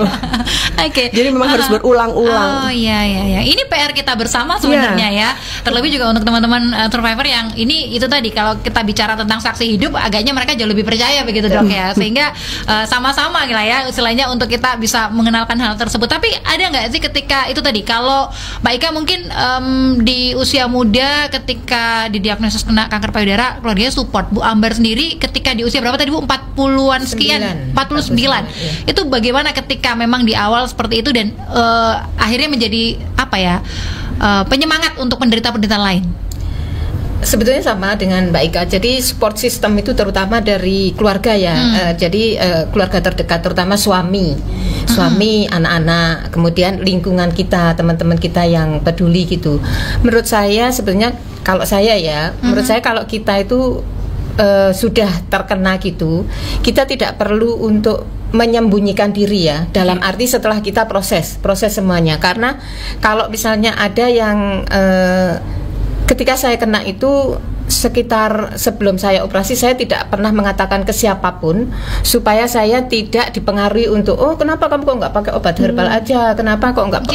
Jadi memang harus berulang-ulang.
Oh iya. Ini PR kita bersama sebenarnya ya. Terlebih juga untuk teman-teman survivor yang ini itu tadi, kalau kita bicara tentang saksi hidup, agaknya mereka jauh lebih percaya begitu dok ya. Sehingga sama-sama lah ya istilahnya untuk kita bisa mengenalkan hal tersebut. Tapi ada nggak sih ketika itu tadi, kalau Mbak Ika mungkin di usia muda ketika didiagnosis kena kanker payudara, keluarganya support. Bu Ambar sendiri ketika di usia berapa tadi Bu? 40-an sekian, 49. Itu bagaimana ketika memang di awal seperti itu dan akhirnya menjadi apa ya, penyemangat untuk penderita-penderita lain?
Sebetulnya sama dengan Mbak Ika. Jadi support system itu terutama dari keluarga ya. Jadi keluarga terdekat, terutama suami, anak-anak, kemudian lingkungan kita, teman-teman kita yang peduli gitu. Menurut saya sebetulnya, kalau saya ya, menurut saya kalau kita itu sudah terkena gitu, kita tidak perlu untuk menyembunyikan diri ya, dalam arti setelah kita proses semuanya. Karena kalau misalnya ada yang ketika saya kena itu, sekitar sebelum saya operasi, saya tidak pernah mengatakan ke siapapun supaya saya tidak dipengaruhi untuk kenapa kamu kok nggak pakai obat herbal aja, kenapa kok nggak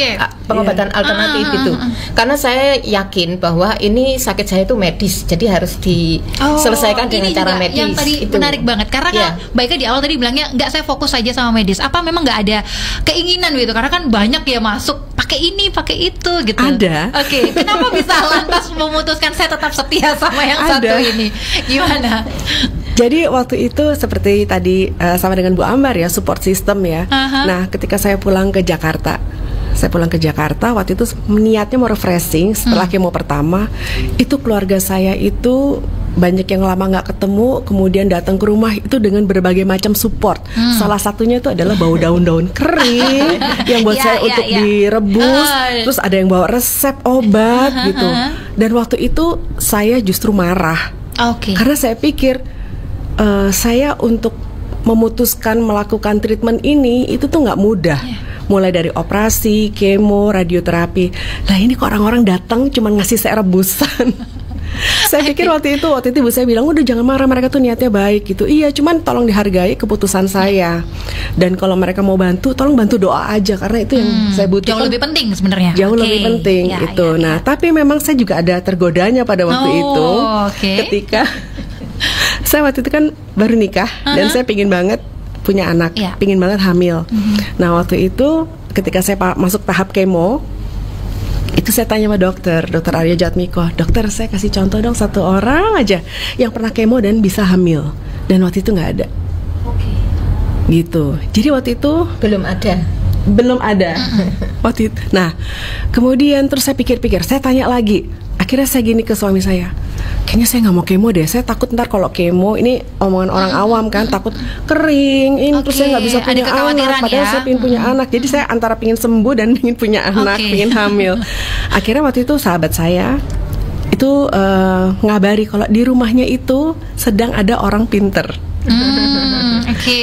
pengobatan alternatif gitu. Karena saya yakin bahwa ini sakit saya itu medis, jadi harus diselesaikan dengan cara medis.
Yang tadi itu menarik banget, karena kan Baiknya di awal tadi bilangnya nggak, saya fokus saja sama medis. Apa memang nggak ada keinginan gitu? Karena kan banyak ya masuk pakai ini, pakai itu gitu.
Ada.
Kenapa bisa lantas memutuskan saya tetap setia sama yang satu ini? Gimana?
Jadi waktu itu seperti tadi sama dengan Bu Ambar ya, support system ya. Nah, ketika saya pulang ke Jakarta, waktu itu niatnya mau refreshing setelah kemo pertama. Itu keluarga saya itu banyak yang lama nggak ketemu, kemudian datang ke rumah itu dengan berbagai macam support. Salah satunya itu adalah bawa daun-daun kering yang buat saya untuk direbus. Terus ada yang bawa resep obat gitu. Dan waktu itu saya justru marah, karena saya pikir saya untuk memutuskan melakukan treatment ini itu tuh nggak mudah. Mulai dari operasi, kemo, radioterapi. Nah ini kok orang-orang datang cuma ngasih saya rebusan. Saya pikir waktu itu ibu saya bilang, udah jangan marah, mereka tuh niatnya baik gitu. Iya, cuman tolong dihargai keputusan saya. Dan kalau mereka mau bantu, tolong bantu doa aja, karena itu yang saya butuhkan.
Jauh lebih penting sebenarnya.
Jauh lebih penting itu. Nah, tapi memang saya juga ada tergodanya pada waktu itu. Ketika saya waktu itu kan baru nikah dan saya pingin banget punya anak, pingin banget hamil. Nah, waktu itu ketika saya masuk tahap kemo, itu saya tanya sama dokter Arya Jatmiko, dokter saya kasih contoh dong satu orang aja yang pernah kemo dan bisa hamil. Dan waktu itu nggak ada. Gitu. Jadi waktu itu
belum ada.
Waktu itu. Nah, kemudian terus saya pikir-pikir, saya tanya lagi. Akhirnya saya gini ke suami saya, kayaknya saya nggak mau kemo deh. Saya takut ntar kalau kemo, ini omongan orang awam kan, takut kering, ini terus saya nggak bisa punya anak. Padahal saya pengen punya anak. Jadi saya antara pengen sembuh dan pengen punya anak, pengen hamil. Akhirnya waktu itu sahabat saya itu ngabari kalau di rumahnya itu sedang ada orang pinter.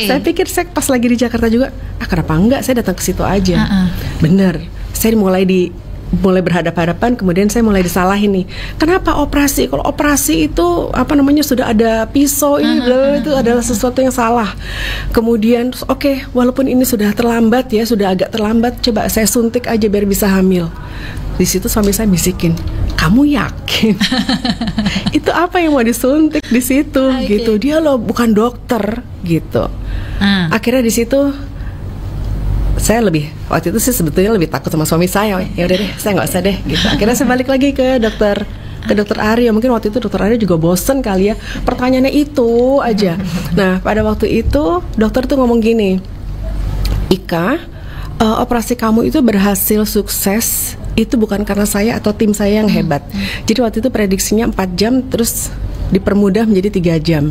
Saya pikir saya pas lagi di Jakarta juga, kenapa enggak saya datang ke situ aja. Bener, saya mulai berhadapan-hadapan, kemudian saya mulai disalahin nih. Kenapa operasi? Kalau operasi itu sudah ada pisau ini, itu adalah sesuatu yang salah. Kemudian walaupun ini sudah terlambat ya, sudah agak terlambat, coba saya suntik aja biar bisa hamil. Di situ suami saya bisikin, kamu yakin? Itu apa yang mau disuntik di situ gitu? Dia loh bukan dokter gitu. Akhirnya di situ saya waktu itu sih sebetulnya lebih takut sama suami saya. Ya udah deh, saya nggak usah deh gitu. Akhirnya saya balik lagi ke dokter Aryo. Mungkin waktu itu dokter Aryo juga bosen kali ya, pertanyaannya itu aja. Nah, pada waktu itu dokter tuh ngomong gini, Ika, operasi kamu itu berhasil sukses itu bukan karena saya atau tim saya yang hebat. Jadi waktu itu prediksinya 4 jam terus dipermudah menjadi 3 jam.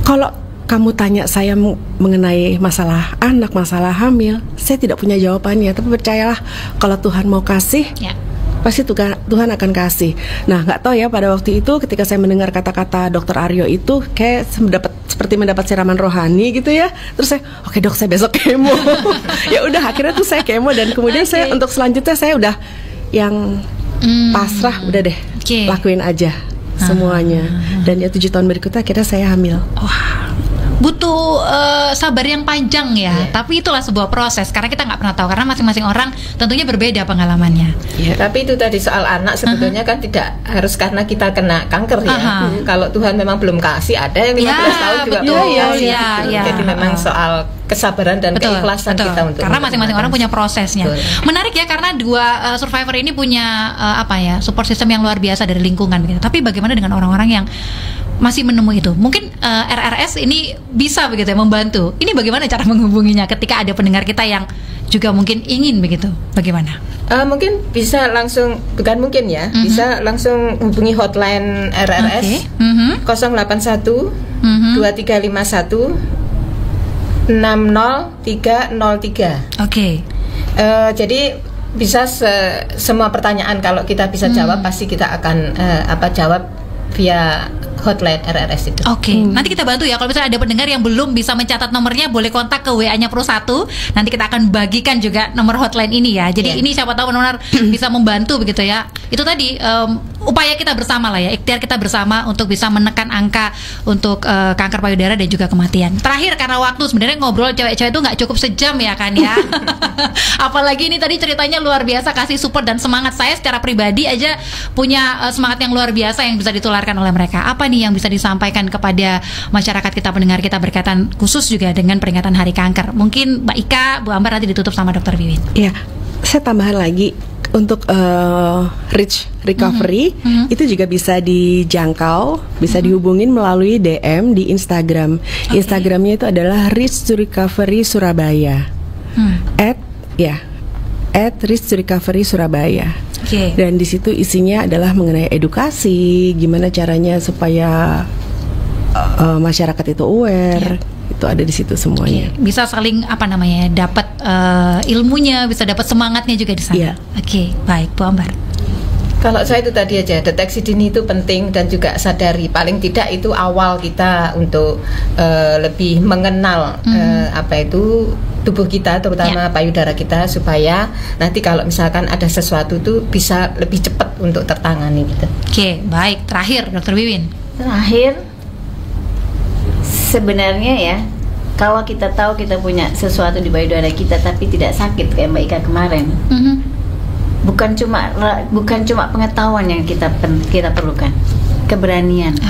Kalau kamu tanya saya mengenai masalah anak, masalah hamil, saya tidak punya jawabannya. Tapi percayalah, kalau Tuhan mau kasih, pasti Tuhan akan kasih. Nah, nggak tahu ya, pada waktu itu ketika saya mendengar kata-kata dokter Aryo itu, kayak seperti mendapat siraman rohani gitu ya. Terus saya, oke dok, saya besok kemo. Ya udah, akhirnya tuh saya kemo dan kemudian saya untuk selanjutnya saya udah yang pasrah, udah deh, lakuin aja semuanya. Dan ya 7 tahun berikutnya akhirnya saya hamil.
Butuh sabar yang panjang ya, tapi itulah sebuah proses karena kita nggak pernah tahu, karena masing-masing orang tentunya berbeda pengalamannya.
Tapi itu tadi soal anak sebetulnya kan tidak harus karena kita kena kanker ya. Kalau Tuhan memang belum kasih, ada yang 15 tahun juga Jadi memang soal kesabaran dan keikhlasan kita untuk
karena masing-masing orang punya prosesnya. Menarik ya, karena dua survivor ini punya support system yang luar biasa dari lingkungan gitu. Tapi bagaimana dengan orang-orang yang masih menemui itu? Mungkin RRS ini bisa begitu ya membantu. Ini bagaimana cara menghubunginya ketika ada pendengar kita yang juga mungkin ingin begitu? Bagaimana?
Mungkin bisa langsung, bukan mungkin ya, bisa langsung hubungi hotline RRS 081 2351 60303. Jadi bisa semua pertanyaan kalau kita bisa jawab, pasti kita akan jawab via hotline RRS itu.
Nanti kita bantu ya. Kalau misalnya ada pendengar yang belum bisa mencatat nomornya, boleh kontak ke WA-nya Pro 1. Nanti kita akan bagikan juga nomor hotline ini ya. Jadi ini siapa tahu benar-benar bisa membantu begitu ya. Itu tadi upaya kita bersama lah ya, ikhtiar kita bersama untuk bisa menekan angka untuk kanker payudara dan juga kematian. Terakhir, karena waktu, sebenarnya ngobrol cewek-cewek itu nggak cukup sejam ya kan ya. Apalagi ini tadi ceritanya luar biasa, kasih support dan semangat. Saya secara pribadi aja punya semangat yang luar biasa yang bisa ditularkan oleh mereka. Apa nih yang bisa disampaikan kepada masyarakat kita, pendengar kita, berkaitan khusus juga dengan peringatan Hari Kanker? Mungkin Mbak Ika, Bu Ambar nanti ditutup sama Dr. Wiwin.
Iya, saya tambahan lagi untuk Rich Recovery itu juga bisa dijangkau, bisa dihubungin melalui DM di Instagram. Instagramnya itu adalah Rich Recovery Surabaya. @Rich Recovery Surabaya. Dan di situ isinya adalah mengenai edukasi, gimana caranya supaya masyarakat itu aware. Itu ada di situ semuanya.
Bisa saling dapat ilmunya, bisa dapat semangatnya juga di sana. Baik, Bu Ambar.
Kalau saya itu tadi aja, deteksi dini itu penting dan juga sadari, paling tidak itu awal kita untuk lebih mengenal tubuh kita, terutama payudara kita, supaya nanti kalau misalkan ada sesuatu tuh bisa lebih cepat untuk tertangani gitu.
Baik. Terakhir, Dr. Wiwin.
Terakhir, sebenarnya ya, kalau kita tahu kita punya sesuatu di payudara kita tapi tidak sakit kayak Mbak Ika kemarin, bukan cuma pengetahuan yang kita perlukan, keberanian.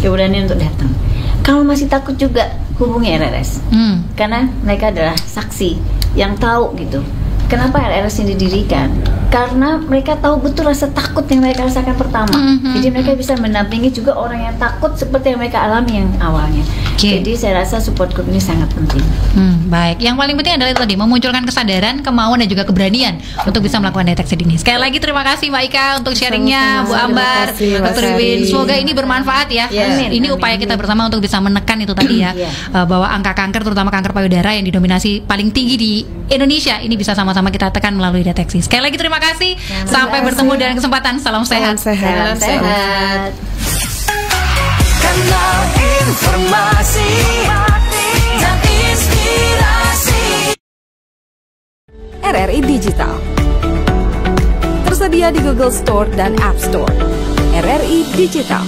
Keberanian untuk datang. Kalau masih takut juga hubungi RRS, karena mereka adalah saksi yang tahu gitu. Kenapa RRS ini didirikan? Karena mereka tahu betul rasa takut yang mereka rasakan pertama. Jadi mereka bisa mendampingi juga orang yang takut seperti yang mereka alami yang awalnya. Jadi saya rasa support group ini sangat penting.
Baik, yang paling penting adalah tadi memunculkan kesadaran, kemauan dan juga keberanian untuk bisa melakukan deteksi dini. Sekali lagi terima kasih Mbak Ika untuk sharingnya, Bu Ambar, Dr. Wiwin. Semoga ini bermanfaat ya. Ini upaya kita bersama untuk bisa menekan itu tadi ya, bahwa angka kanker, terutama kanker payudara yang didominasi paling tinggi di Indonesia, ini bisa sama-sama kita tekan melalui deteksi. Sekali lagi terima kasih. Sampai bertemu dalam kesempatan. Salam sehat.
Salam sehat.
Kanal informasi dan inspirasi. RRI Digital tersedia di Google Store dan App Store. RRI Digital.